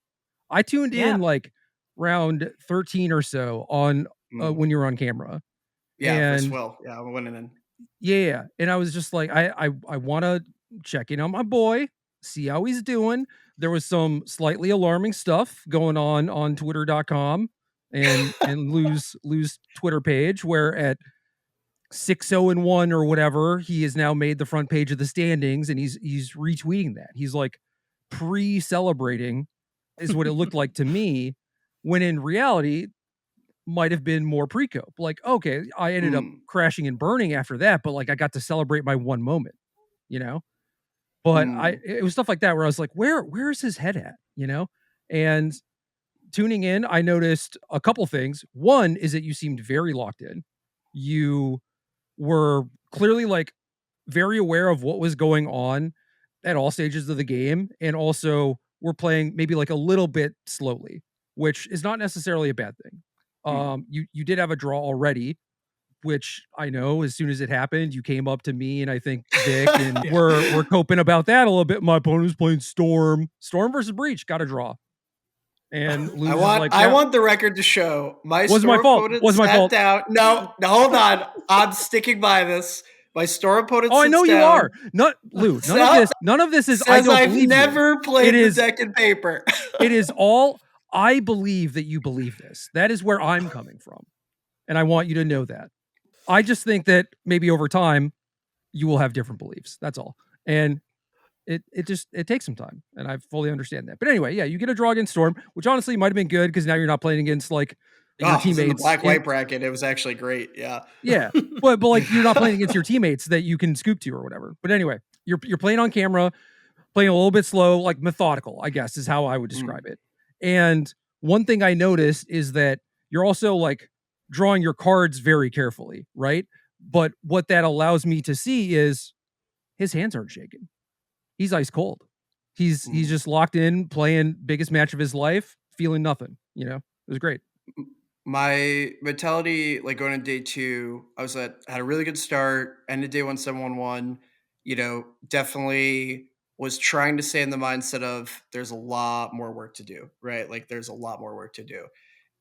I tuned in like round 13 or so on when you were on camera. Yeah, and well, yeah, I'm winning in. Yeah, and I was just like, I want to check in on my boy, see how he's doing. There was some slightly alarming stuff going on Twitter.com and Lou's Twitter page, where at 6-0-1 or whatever, he has now made the front page of the standings, and he's retweeting that. He's like pre-celebrating, is what it looked like to me, when in reality might have been more pre-cope. Like, okay, I ended up crashing and burning after that, but like I got to celebrate my one moment, you know? But it was stuff like that where I was like, where's his head at, you know? And tuning in, I noticed a couple things. One is that you seemed very locked in. You were clearly like very aware of what was going on at all stages of the game, and also we're playing maybe like a little bit slowly, which is not necessarily a bad thing. You did have a draw already, which I know as soon as it happened, you came up to me and I think Vic, and we're coping about that a little bit. My opponent was playing Storm versus Breach, got a draw. And I want the record to show my Storm opponent sat down. No, hold on. I'm sticking by this. My Storm opponent sits down. I know you are. Lou, none of this is, I don't I've believe never played the deck in paper. It is all, I believe that you believe this. That is where I'm coming from. And I want you to know that. I just think that maybe over time you will have different beliefs. That's all. And it takes some time, and I fully understand that. But anyway, yeah, you get a draw against Storm, which honestly might have been good because now you're not playing against like your teammates. In the black-white bracket, it was actually great. Yeah. Yeah. But like you're not playing against your teammates that you can scoop to or whatever. But anyway, you're playing on camera, playing a little bit slow, like methodical, I guess is how I would describe it. And one thing I noticed is that you're also like drawing your cards very carefully, right? But what that allows me to see is his hands aren't shaking. He's ice cold. He's just locked in, playing biggest match of his life, feeling nothing. You know, it was great. My mentality, like going into day two, I had a really good start. Ended day one 7-1-1. You know, definitely was trying to stay in the mindset of there's a lot more work to do, right? Like there's a lot more work to do.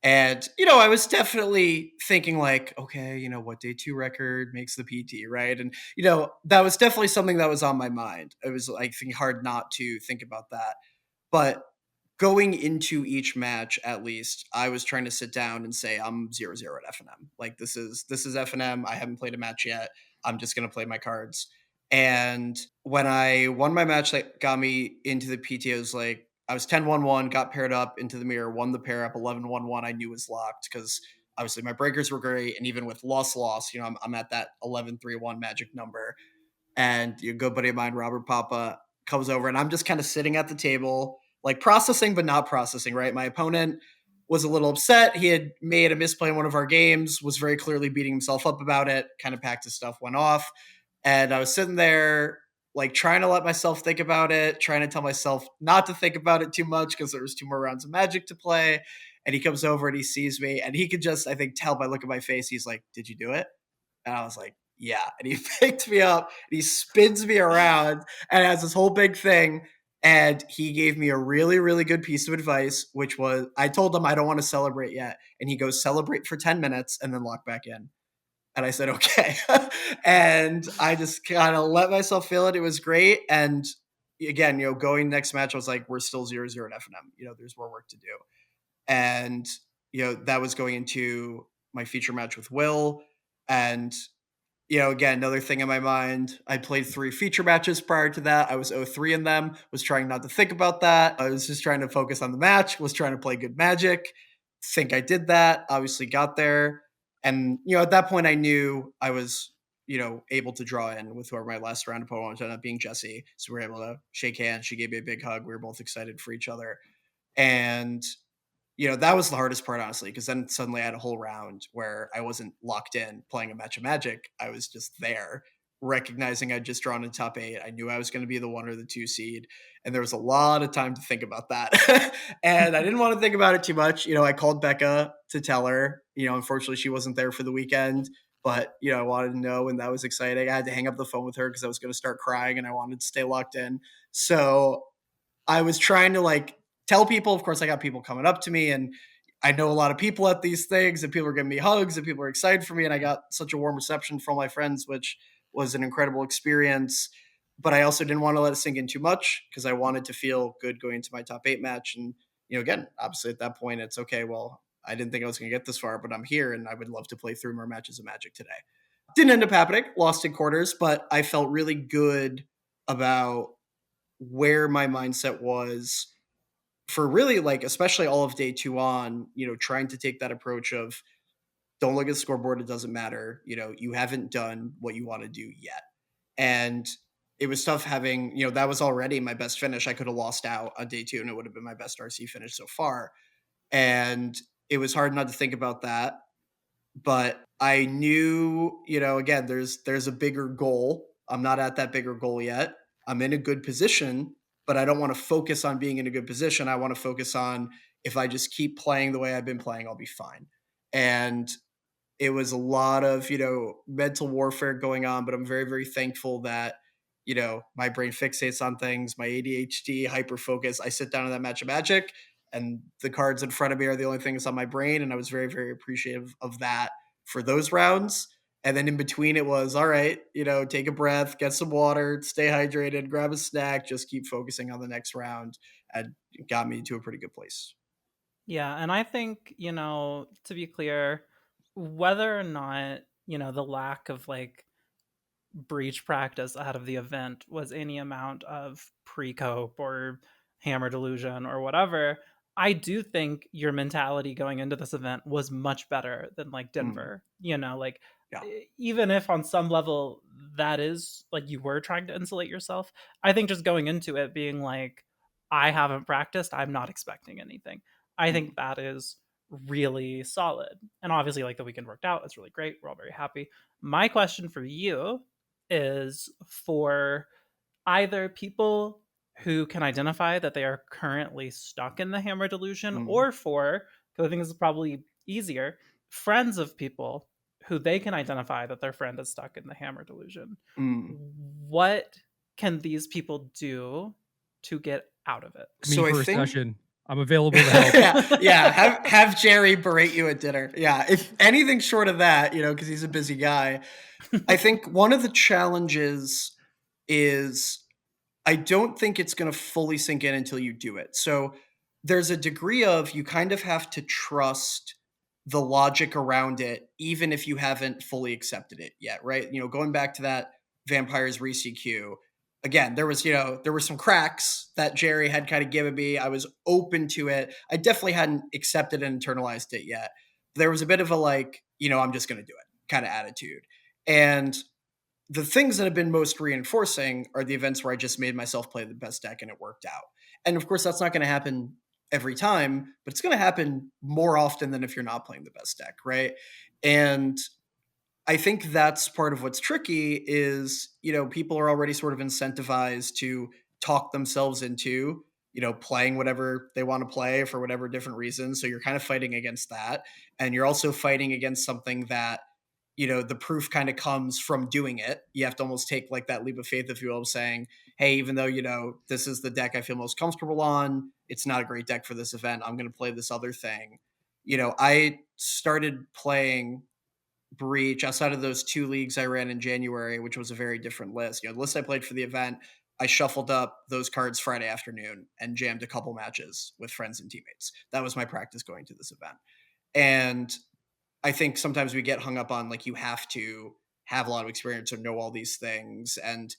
And, you know, I was definitely thinking like, okay, you know, what day two record makes the PT, right? And, you know, that was definitely something that was on my mind. It was like thinking hard not to think about that. But going into each match, at least, I was trying to sit down and say, I'm 0-0 at FNM. Like this is FNM. I haven't played a match yet. I'm just going to play my cards. And when I won my match that got me into the PT, I was 10-1-1, got paired up into the mirror, won the pair up 11-1-1. I knew was locked because obviously my breakers were great. And even with loss, you know, I'm at that 11-3-1 magic number. And a good buddy of mine, Robert Papa, comes over and I'm just kind of sitting at the table, like processing, but not processing, right? My opponent was a little upset. He had made a misplay in one of our games, was very clearly beating himself up about it, kind of packed his stuff, went off. And I was sitting there like trying to let myself think about it, trying to tell myself not to think about it too much because there was 2 more rounds of Magic to play. And he comes over and he sees me and he could just, I think, tell by look at my face. He's like, "Did you do it?" And I was like, "Yeah." And he picked me up and he spins me around and has this whole big thing. And he gave me a really, really good piece of advice, which was, I told him I don't want to celebrate yet. And he goes, "Celebrate for 10 minutes and then lock back in." And I said, "Okay." And I just kind of let myself feel it. It was great. And again, going next match, I was like, we're still 0-0 at F&M. There's more work to do. And, that was going into my feature match with Will. And, again, another thing in my mind, I played 3 feature matches prior to that. I was 0-3 in them, was trying not to think about that. I was just trying to focus on the match, was trying to play good Magic. Think I did that, obviously got there. And, at that point I knew I was, able to draw in with whoever my last round opponent ended up being, Jesse. So we were able to shake hands. She gave me a big hug. We were both excited for each other. And that was the hardest part, honestly, because then suddenly I had a whole round where I wasn't locked in playing a match of Magic. I was just there, recognizing I'd just drawn in top 8. I knew I was going to be the 1 or the 2 seed. And there was a lot of time to think about that. And I didn't want to think about it too much. I called Becca to tell her, unfortunately she wasn't there for the weekend, but, I wanted to know, and that was exciting. I had to hang up the phone with her because I was going to start crying and I wanted to stay locked in. So I was trying to tell people. Of course, I got people coming up to me, and I know a lot of people at these things, and people are giving me hugs, and people are excited for me, and I got such a warm reception from my friends, which was an incredible experience. But I also didn't want to let it sink in too much because I wanted to feel good going into my top 8 match. And again, obviously at that point, it's okay. Well, I didn't think I was going to get this far, but I'm here, and I would love to play 3 more matches of Magic today. Didn't end up happening, lost in quarters, but I felt really good about where my mindset was for really especially all of day 2 on, trying to take that approach of don't look at the scoreboard. It doesn't matter. You haven't done what you want to do yet. And it was tough having, that was already my best finish. I could have lost out on day 2 and it would have been my best RC finish so far. And it was hard not to think about that. But I knew, again, there's a bigger goal. I'm not at that bigger goal yet. I'm in a good position, but I don't want to focus on being in a good position. I want to focus on, if I just keep playing the way I've been playing, I'll be fine. And it was a lot of, mental warfare going on, but I'm very, very thankful that, my brain fixates on things, my ADHD, hyper focus. I sit down in that match of Magic and the cards in front of me are the only things on my brain. And I was very, very appreciative of that for those rounds. And then in between it was, all right, take a breath, get some water, stay hydrated, grab a snack, just keep focusing on the next round. And it got me to a pretty good place. Yeah. And I think, to be clear, whether or not, the lack of breach practice out of the event was any amount of pre-cope or Hammer Delusion or whatever, I do think your mentality going into this event was much better than Denver. Yeah. Even if on some level that is you were trying to insulate yourself, I think just going into it being I haven't practiced, I'm not expecting anything. I think that is really solid. And obviously the weekend worked out. It's really great. We're all very happy. My question for you is for either people who can identify that they are currently stuck in the Hammer Delusion, or for, because I think this is probably easier, friends of people who they can identify that their friend is stuck in the Hammer Delusion. What can these people do to get out of it? So for a session, I'm available to help. Have Jerry berate you at dinner. Yeah, if anything short of that, because he's a busy guy. I think one of the challenges is I don't think it's going to fully sink in until you do it. So there's a degree of you kind of have to trust the logic around it, even if you haven't fully accepted it yet, right? Going back to that Vampires ReCQ, again, there were some cracks that Jerry had kind of given me. I was open to it. I definitely hadn't accepted and internalized it yet. There was a bit of a I'm just going to do it kind of attitude. And the things that have been most reinforcing are the events where I just made myself play the best deck and it worked out. And of course, that's not going to happen every time, but it's going to happen more often than if you're not playing the best deck, right? And I think that's part of what's tricky is, people are already sort of incentivized to talk themselves into, playing whatever they want to play for whatever different reasons. So you're kind of fighting against that. And you're also fighting against something that, the proof kind of comes from doing it. You have to almost take like that leap of faith, if you will, saying, hey, even though, this is the deck I feel most comfortable on, it's not a great deck for this event. I'm going to play this other thing. I started playing Breach outside of those 2 leagues I ran in January, which was a very different list. The list I played for the event, I shuffled up those cards Friday afternoon and jammed a couple matches with friends and teammates. That was my practice going to this event. And I think sometimes we get hung up on like you have to have a lot of experience or know all these things. And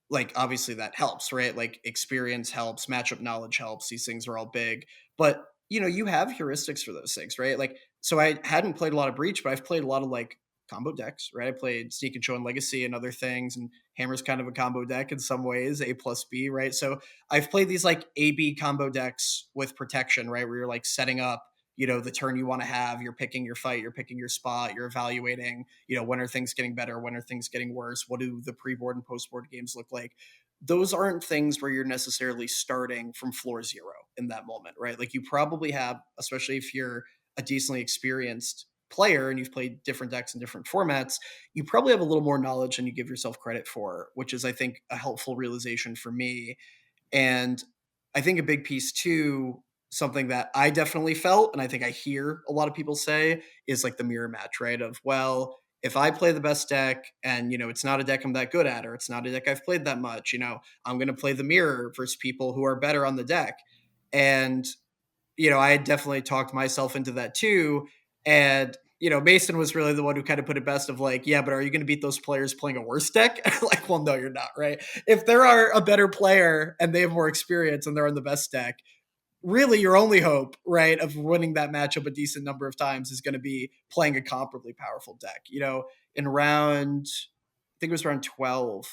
like obviously that helps, right? Like experience helps, matchup knowledge helps. These things are all big. But you have heuristics for those things, right? Like, so I hadn't played a lot of Breach, but I've played a lot of like combo decks, right? I played Sneak and Show and Legacy and other things, and Hammer's kind of a combo deck in some ways, A plus B, right? So I've played these like AB combo decks with protection, right? Where you're like setting up, the turn you want to have, you're picking your fight, you're picking your spot, you're evaluating, when are things getting better, when are things getting worse, what do the pre-board and post-board games look like? Those aren't things where you're necessarily starting from floor zero in that moment, right? Like you probably have, especially if you're a decently experienced player and you've played different decks in different formats, you probably have a little more knowledge than you give yourself credit for, which is, I think, a helpful realization for me. And I think a big piece too, something that I definitely felt, and I think I hear a lot of people say, is like the mirror match, right? Of, well, if I play the best deck and, it's not a deck I'm that good at, or it's not a deck I've played that much, I'm going to play the mirror versus people who are better on the deck. And, I had definitely talked myself into that too. And, Mason was really the one who kind of put it best of like, yeah, but are you going to beat those players playing a worse deck? Like, well, no, you're not, right? If there are a better player and they have more experience and they're on the best deck, really your only hope, right, of winning that matchup a decent number of times is going to be playing a comparably powerful deck. In round, I think it was round 12, it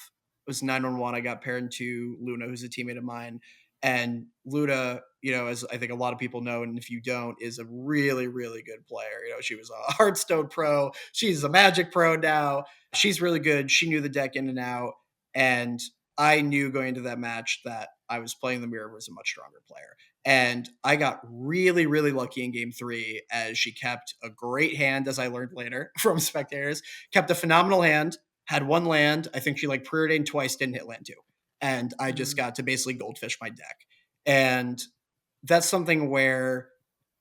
was 9-on-1. I got paired into Luna, who's a teammate of mine. And Luna, as I think a lot of people know, and if you don't, is a really, really good player. She was a Hearthstone pro. She's a Magic pro now. She's really good. She knew the deck in and out. And I knew going into that match that I was playing the mirror was a much stronger player. And I got really, really lucky in game 3 as she kept a great hand, as I learned later from spectators, kept a phenomenal hand, had one land. I think she like preordained twice, didn't hit land 2. And I just got to basically goldfish my deck. And that's something where,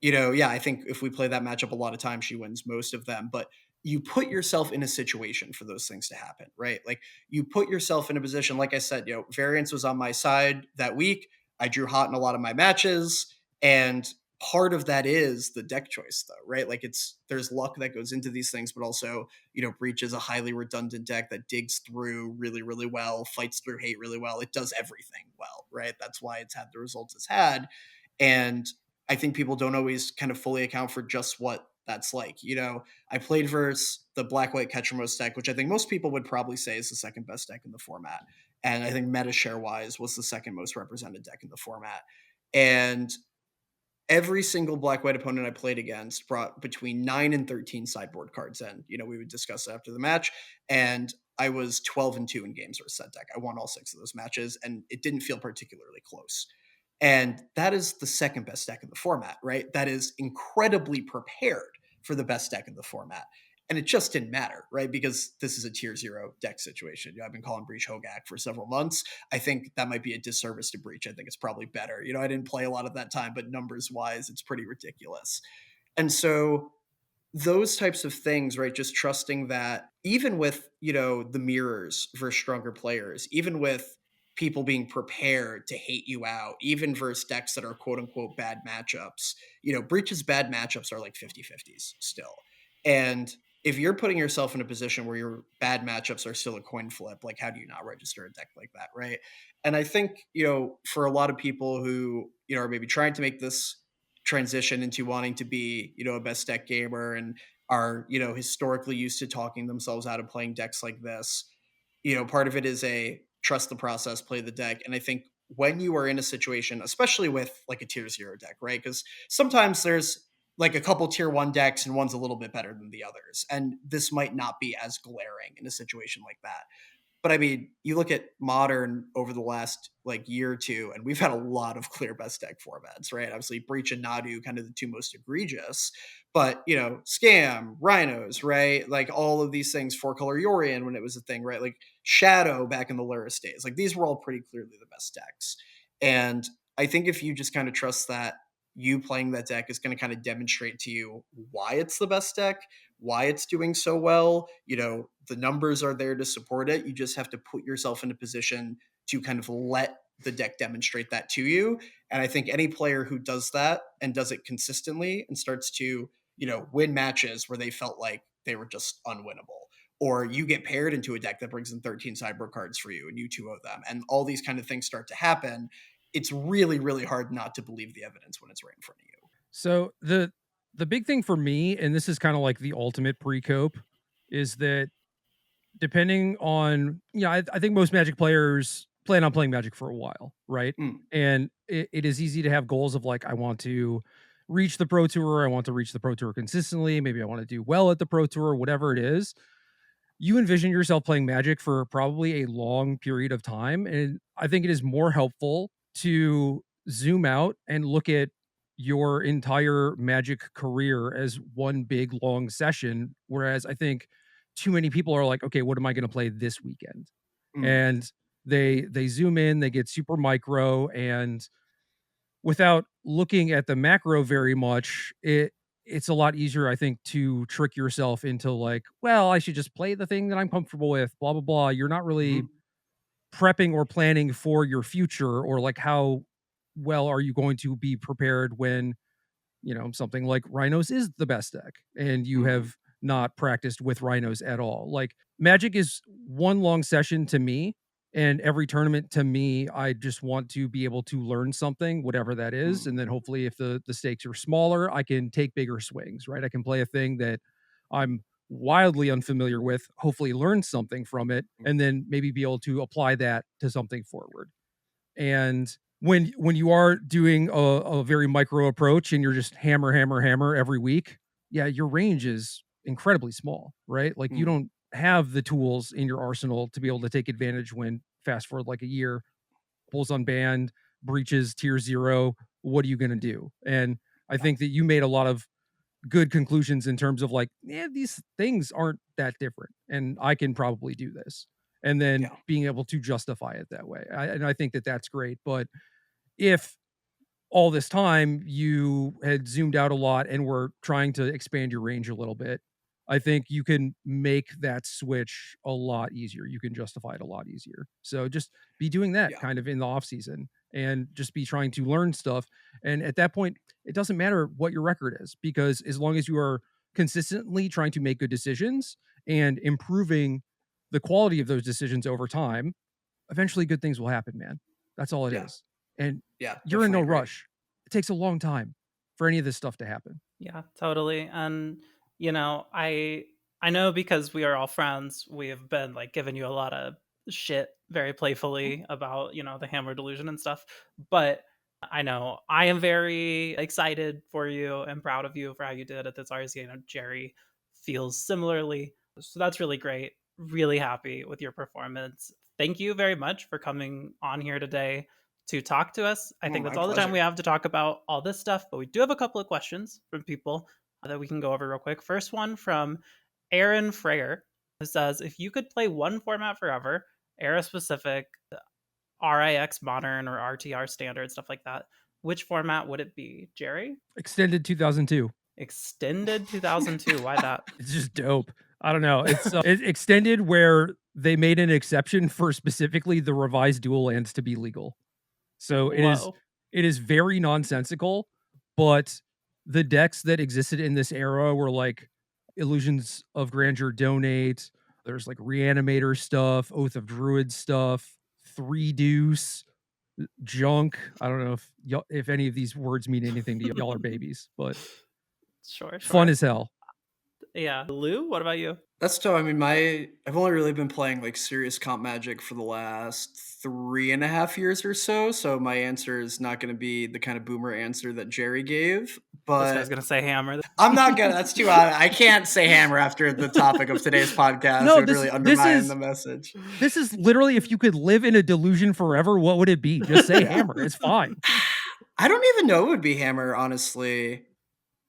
I think if we play that matchup a lot of times, she wins most of them. But you put yourself in a situation for those things to happen, right? Like you put yourself in a position, like I said, variance was on my side that week. I drew hot in a lot of my matches. And part of that is the deck choice though, right? Like there's luck that goes into these things, but also, Breach is a highly redundant deck that digs through really, really well, fights through hate really well. It does everything well, right? That's why it's had the results it's had. And I think people don't always kind of fully account for just what that's like. I played versus the Black-White Ketchermos deck, which I think most people would probably say is the second best deck in the format. And I think meta share-wise was the second most represented deck in the format. And every single Black-White opponent I played against brought between 9 and 13 sideboard cards in. We would discuss it after the match. And I was 12-2 in games versus that deck. I won all 6 of those matches, and it didn't feel particularly close. And that is the second best deck in the format, right? That is incredibly prepared for the best deck in the format. And it just didn't matter, right? Because this is a tier 0 deck situation. I've been calling Breach Hogak for several months. I think that might be a disservice to Breach. I think it's probably better. I didn't play a lot of that time, but numbers wise, it's pretty ridiculous. And so those types of things, right? Just trusting that even with, the mirrors versus stronger players, even with people being prepared to hate you out, even versus decks that are quote unquote bad matchups, Breach's bad matchups are like 50-50s still. And if you're putting yourself in a position where your bad matchups are still a coin flip, like how do you not register a deck like that, right? And I think, for a lot of people who, are maybe trying to make this transition into wanting to be, a best deck gamer and are, historically used to talking themselves out of playing decks like this, part of it is a trust the process, play the deck. And I think when you are in a situation, especially with like a tier 0 deck, right? Because sometimes there's like a couple tier 1 decks and one's a little bit better than the others. And this might not be as glaring in a situation like that. But I mean, you look at Modern over the last like year or two, and we've had a lot of clear best deck formats, right? Obviously, Breach and Nadu, kind of the two most egregious, but Scam, Rhinos, right? Like all of these things, 4-color Yorion when it was a thing, right? Like Shadow back in the Luris days, like these were all pretty clearly the best decks. And I think if you just kind of trust that you playing that deck is going to kind of demonstrate to you why it's the best deck, why it's doing so well. The numbers are there to support it. You just have to put yourself in a position to kind of let the deck demonstrate that to you. And I think any player who does that and does it consistently and starts to, win matches where they felt like they were just unwinnable, or you get paired into a deck that brings in 13 sideboard cards for you and you 2-0 them, and all these kind of things start to happen, it's really, really hard not to believe the evidence when it's right in front of you. So the big thing for me, and this is kind of like the ultimate pre-cope, is that depending on, I think most Magic players plan on playing Magic for a while, right? And it is easy to have goals of like, I want to reach the Pro Tour, I want to reach the Pro Tour consistently, maybe I want to do well at the Pro Tour, whatever it is. You envision yourself playing Magic for probably a long period of time. And I think it is more helpful to zoom out and look at your entire Magic career as one big long session. Whereas I think too many people are like, okay, what am I going to play this weekend? And they zoom in, they get super micro, and without looking at the macro very much, it's a lot easier, I think, to trick yourself into like, well, I should just play the thing that I'm comfortable with, blah, blah, blah. You're not really prepping or planning for your future, or like how well are you going to be prepared when, something like Rhinos is the best deck and you have not practiced with Rhinos at all. Like Magic is one long session to me, and every tournament to me, I just want to be able to learn something, whatever that is. And then hopefully if the stakes are smaller, I can take bigger swings, right? I can play a thing that I'm wildly unfamiliar with, hopefully learn something from it, and then maybe be able to apply that to something forward. And when you are doing a very micro approach and you're just hammer every week, yeah, your range is incredibly small, right? Like you don't have the tools in your arsenal to be able to take advantage when fast forward like a year, Bulls unbanned, breaches tier 0. What are you going to do? And I think that you made a lot of good conclusions in terms of like, these things aren't that different and I can probably do this. And then being able to justify it that way. And I think that that's great. But if all this time you had zoomed out a lot and were trying to expand your range a little bit, I think you can make that switch a lot easier. You can justify it a lot easier. So just be doing that kind of in the off season and just be trying to learn stuff. And at that point, it doesn't matter what your record is, because as long as you are consistently trying to make good decisions and improving the quality of those decisions over time, eventually good things will happen, man. That's all it is. And you're in no rush. It takes a long time for any of this stuff to happen. Yeah, totally. And I know, because we are all friends, we have been like giving you a lot of shit very playfully about, the Hammer Delusion and stuff. But I know I am very excited for you and proud of you for how you did at this RC. I know Jerry feels similarly. So that's really great. Really happy with your performance. Thank you very much for coming on here today to talk to us. I think that's all the time we have to talk about all this stuff, but we do have a couple of questions from people that we can go over real quick. First one from Aaron Freyer, who says, if you could play one format forever, era specific, RIX modern or RTR standard, stuff like that, which format would it be? Jerry? Extended 2002. Extended 2002. Why that? It's just dope. I don't know. It's extended where they made an exception for specifically the revised dual lands to be legal. So it is very nonsensical, but the decks that existed in this era were like Illusions of Grandeur Donate. There's like Reanimator stuff, Oath of Druid stuff, 3 Deuce, Junk. I don't know if any of these words mean anything to y'all are babies, but sure. Fun as hell. Yeah. Lou, what about you? That's tough. I mean, I've only really been playing like serious comp magic for the last 3.5 years or so. So my answer is not going to be the kind of boomer answer that Jerry gave. This guy's But gonna say Hammer. I'm not gonna. That's too odd. I can't say Hammer after the topic of today's podcast. It No, would really undermine the message. This is literally, if you could live in a delusion forever, what would it be? Just say Hammer. It's fine. I don't even know it would be Hammer, honestly.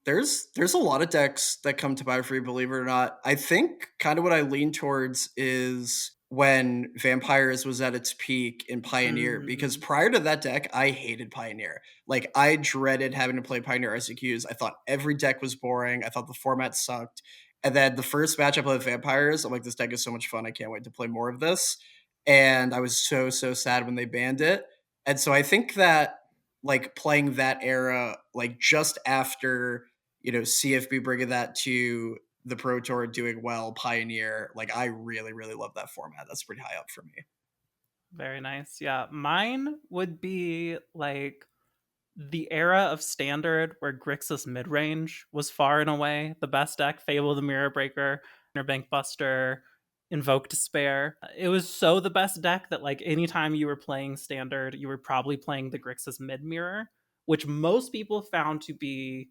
There's a lot of decks that come to buy free, believe it or not. I think kind of what I lean towards is when Vampires was at its peak in Pioneer, because prior to that deck, I hated Pioneer. Like, I dreaded having to play Pioneer ICQs. I thought every deck was boring. I thought the format sucked. And then the first match I played with Vampires, I'm like, this deck is so much fun. I can't wait to play more of this. And I was so sad when they banned it. And so I think that, like, playing that era, like, just after CFB bringing that to the Pro Tour, doing well, Pioneer, like, I really, really love that format. That's pretty high up for me. Very nice. Yeah. Mine would be like the era of Standard where Grixis midrange was far and away the best deck. Fable the Mirror Breaker, Bank Buster, Invoke Despair. It was so the best deck that, like, anytime you were playing Standard, you were probably playing the Grixis mid mirror, which most people found to be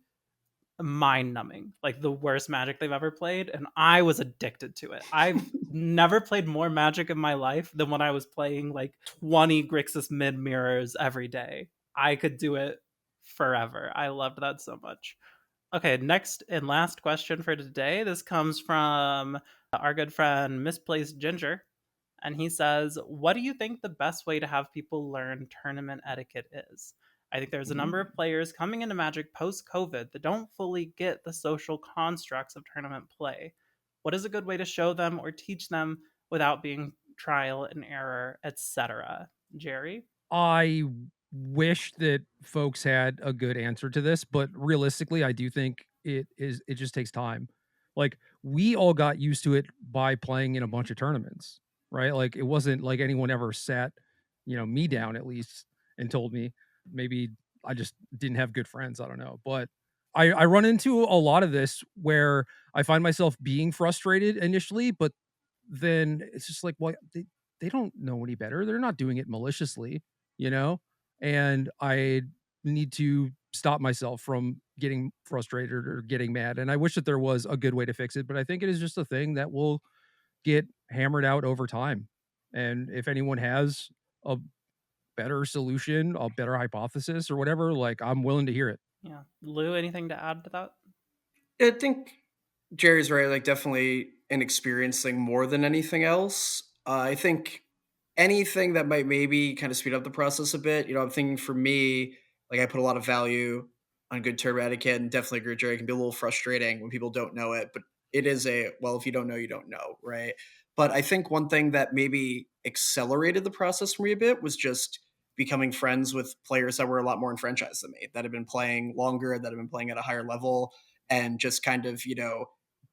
mind numbing, like the worst Magic they've ever played. And I was addicted to it. I've never played more Magic in my life than when I was playing like 20 Grixis mid mirrors every day. I could do it forever. I loved that so much. Okay, next and last question for today. This comes from our good friend Misplaced Ginger. And he says, what do you think the best way to have people learn tournament etiquette is? I think there's a number of players coming into Magic post-COVID that don't fully get the social constructs of tournament play. What is a good way to show them or teach them without being trial and error, etc.? Jerry? I wish that folks had a good answer to this, but realistically, I do think it just takes time. Like, we all got used to it by playing in a bunch of tournaments, right? Like, it wasn't like anyone ever sat, me down at least and told me. Maybe I just didn't have good friends. I don't know. But I run into a lot of this where I find myself being frustrated initially, but then it's just like, well, they don't know any better. They're not doing it maliciously, you know? And I need to stop myself from getting frustrated or getting mad. And I wish that there was a good way to fix it, but I think it is just a thing that will get hammered out over time. And if anyone has a better solution, a better hypothesis or whatever, like, I'm willing to hear it. Yeah. Lou, anything to add to that? I think Jerry's right. Like, definitely an experience thing more than anything else. I think anything that might maybe kind of speed up the process a bit. I'm thinking for me, like, I put a lot of value on good term etiquette, and definitely agree with Jerry. It can be a little frustrating when people don't know it, but it is well, if you don't know, you don't know, right? But I think one thing that maybe accelerated the process for me a bit was just becoming friends with players that were a lot more enfranchised than me, that have been playing longer, that have been playing at a higher level, and just kind of,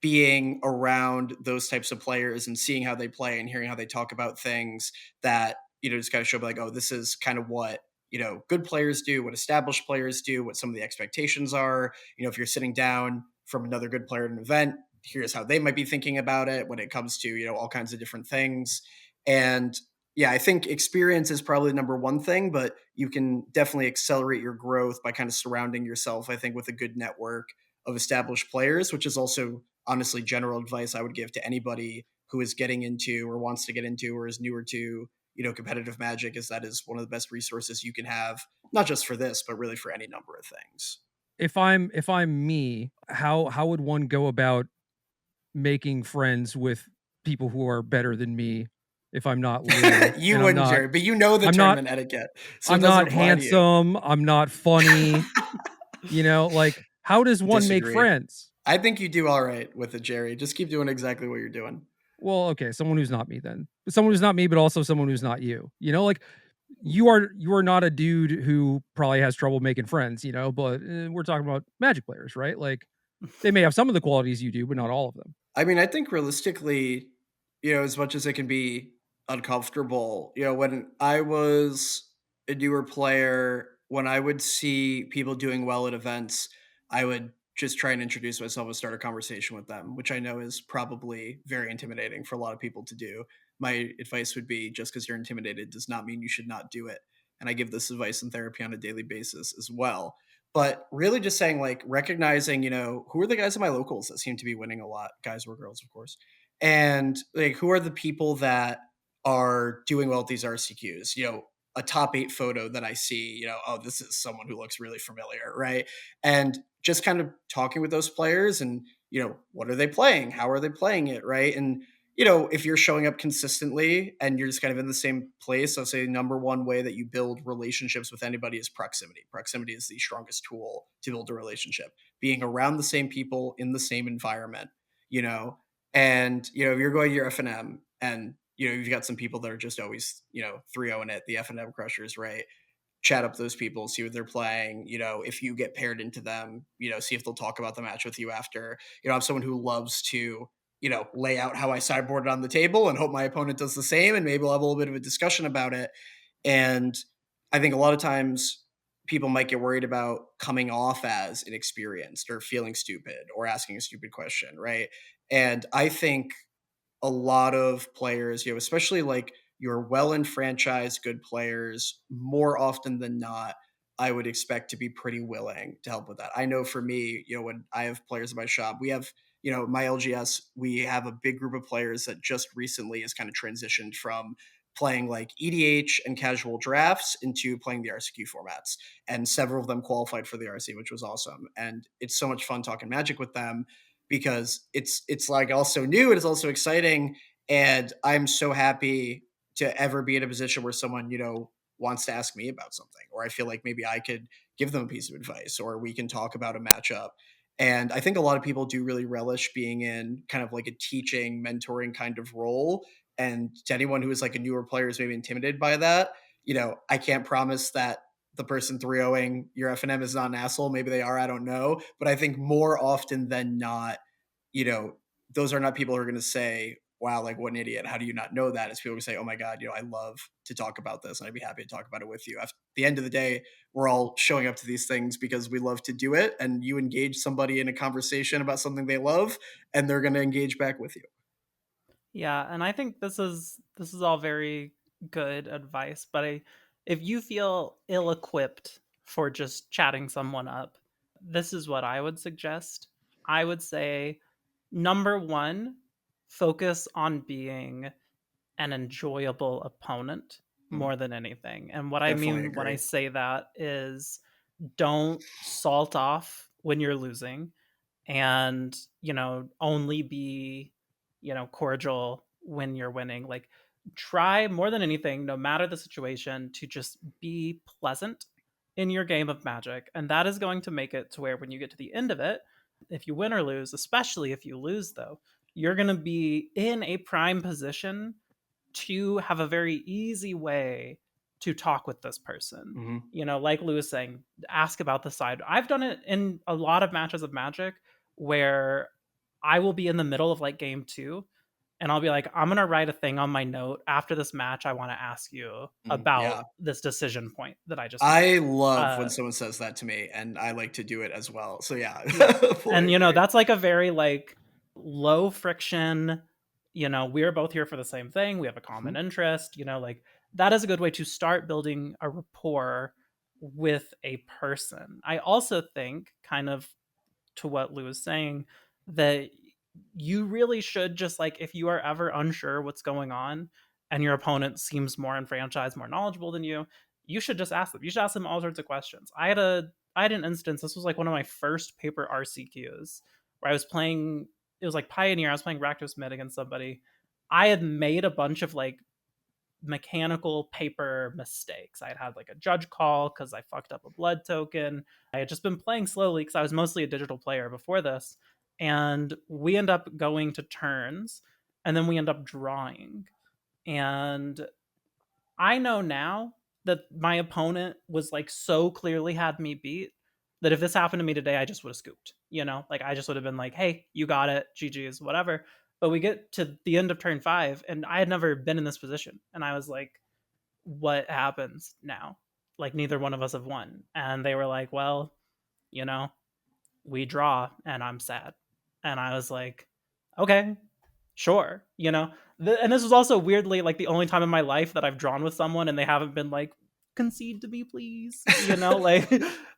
being around those types of players and seeing how they play and hearing how they talk about things that, just kind of show like, oh, this is kind of what, good players do, what established players do, what some of the expectations are. If you're sitting down from another good player at an event, here's how they might be thinking about it when it comes to, all kinds of different things. And yeah, I think experience is probably the number one thing, but you can definitely accelerate your growth by kind of surrounding yourself, I think, with a good network of established players, which is also honestly general advice I would give to anybody who is getting into or wants to get into or is newer to, competitive Magic, is that is one of the best resources you can have, not just for this, but really for any number of things. If I'm me, how would one go about making friends with people who are better than me if I'm not Lou? You wouldn't, Jerry, but the tournament etiquette. So I'm not handsome. I'm not funny. Like, how does one make friends? I think you do all right with it, Jerry. Just keep doing exactly what you're doing. Well, okay, someone who's not me then. Someone who's not me, but also someone who's not you. Like, you are not a dude who probably has trouble making friends, but we're talking about Magic players, right? Like, they may have some of the qualities you do, but not all of them. I mean, I think realistically, as much as it can be uncomfortable, when I was a newer player, when I would see people doing well at events, I would just try and introduce myself and start a conversation with them, which I know is probably very intimidating for a lot of people to do. My advice would be, just because you're intimidated does not mean you should not do it. And I give this advice in therapy on a daily basis as well. But really just saying, like, recognizing, who are the guys in my locals that seem to be winning a lot, guys or girls, of course. And like, who are the people that are doing well at these RCQs? A top 8 photo that I see, oh, this is someone who looks really familiar, right? And just kind of talking with those players and, what are they playing? How are they playing it, right? And, if you're showing up consistently and you're just kind of in the same place, I'll say number one way that you build relationships with anybody is proximity. Proximity is the strongest tool to build a relationship. Being around the same people in the same environment, and, if you're going to your F&M and, you've got some people that are just always, 3-0 in it, the F&M crushers, right? Chat up those people, see what they're playing. If you get paired into them, see if they'll talk about the match with you after. I'm someone who loves to, lay out how I sideboard it on the table and hope my opponent does the same. And maybe we'll have a little bit of a discussion about it. And I think a lot of times people might get worried about coming off as inexperienced or feeling stupid or asking a stupid question, right? And I think a lot of players, especially like your well-enfranchised good players, more often than not, I would expect to be pretty willing to help with that. I know for me, when I have players in my shop, we have, my LGS, we have a big group of players that just recently has kind of transitioned from playing like EDH and casual drafts into playing the RCQ formats. And several of them qualified for the RC, which was awesome. And it's so much fun talking Magic with them because it's like also new and it's also exciting. And I'm so happy to ever be in a position where someone, wants to ask me about something, or I feel like maybe I could give them a piece of advice, or we can talk about a matchup. And I think a lot of people do really relish being in kind of like a teaching, mentoring kind of role. And to anyone who is like a newer player is maybe intimidated by that, I can't promise that the person 3-0ing your F&M is not an asshole. Maybe they are, I don't know. But I think more often than not, those are not people who are going to say, wow, like what an idiot. How do you not know that? It's people who say, oh my God, I love to talk about this and I'd be happy to talk about it with you. At the end of the day, we're all showing up to these things because we love to do it. And you engage somebody in a conversation about something they love and they're going to engage back with you. Yeah, and I think this is all very good advice, but if you feel ill-equipped for just chatting someone up, this is what I would suggest. I would say, number one, focus on being an enjoyable opponent more than anything. And what I mean when I say that is, don't salt off when you're losing and, only be, cordial when you're winning. Like, try more than anything, no matter the situation, to just be pleasant in your game of Magic. And that is going to make it to where when you get to the end of it, if you win or lose, especially if you lose, though, you're going to be in a prime position to have a very easy way to talk with this person. Like Louis was saying, ask about the side. I've done it in a lot of matches of Magic where I will be in the middle of like game 2 and I'll be like, I'm going to write a thing on my note after this match. I want to ask you about this decision point that I just made. I love when someone says that to me, and I like to do it as well. So yeah. And that's like a very like low friction, we're both here for the same thing. We have a common interest, like that is a good way to start building a rapport with a person. I also think, kind of to what Lou was saying, that you really should just like, if you are ever unsure what's going on and your opponent seems more enfranchised, more knowledgeable than you, you should just ask them. You should ask them all sorts of questions. I had an instance, this was like one of my first paper RCQs where I was playing, it was like Pioneer, I was playing Rakdos Mid against somebody. I had made a bunch of like mechanical paper mistakes. I had like a judge call because I fucked up a blood token. I had just been playing slowly because I was mostly a digital player before this. And we end up going to turns and then we end up drawing. And I know now that my opponent was like so clearly had me beat that if this happened to me today, I just would have scooped, like I just would have been like, hey, you got it, GG's, whatever. But we get to the end of turn 5 and I had never been in this position. And I was like, what happens now? Like neither one of us have won. And they were like, well, we draw and I'm sad. And I was like, okay, sure, you know. And this was also weirdly like the only time in my life that I've drawn with someone and they haven't been like, concede to me please, you know, like.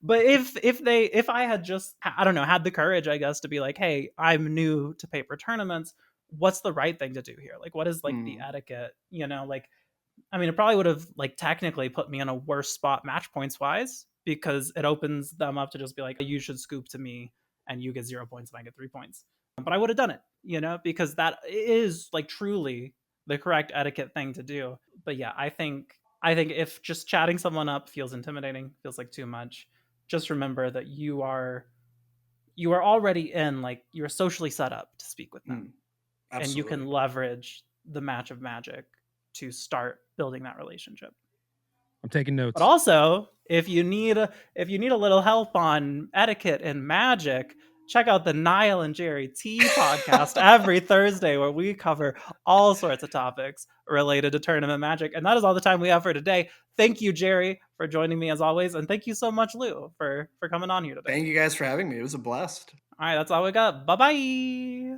But if I had just, I don't know, had the courage, I guess, to be like, hey, I'm new to paper tournaments, what's the right thing to do here? Like, what is like the etiquette, you know? Like, I mean, it probably would have like technically put me in a worse spot match points wise, because it opens them up to just be like, you should scoop to me and you get 0 points and I get 3 points. But I would have done it, you know, because that is like truly the correct etiquette thing to do. But yeah, I think if just chatting someone up feels intimidating, feels like too much, just remember that you are already in, like, you're socially set up to speak with them. And you can leverage the match of magic to start building that relationship. I'm taking notes. But also, if you need a little help on etiquette and magic, check out the Nile and Gerry Tea Podcast every Thursday, where we cover all sorts of topics related to tournament magic. And that is all the time we have for today. Thank you, Gerry, for joining me as always, and thank you so much, Lou, for coming on here today. Thank you guys for having me. It was a blast. All right, that's all we got. Bye-bye.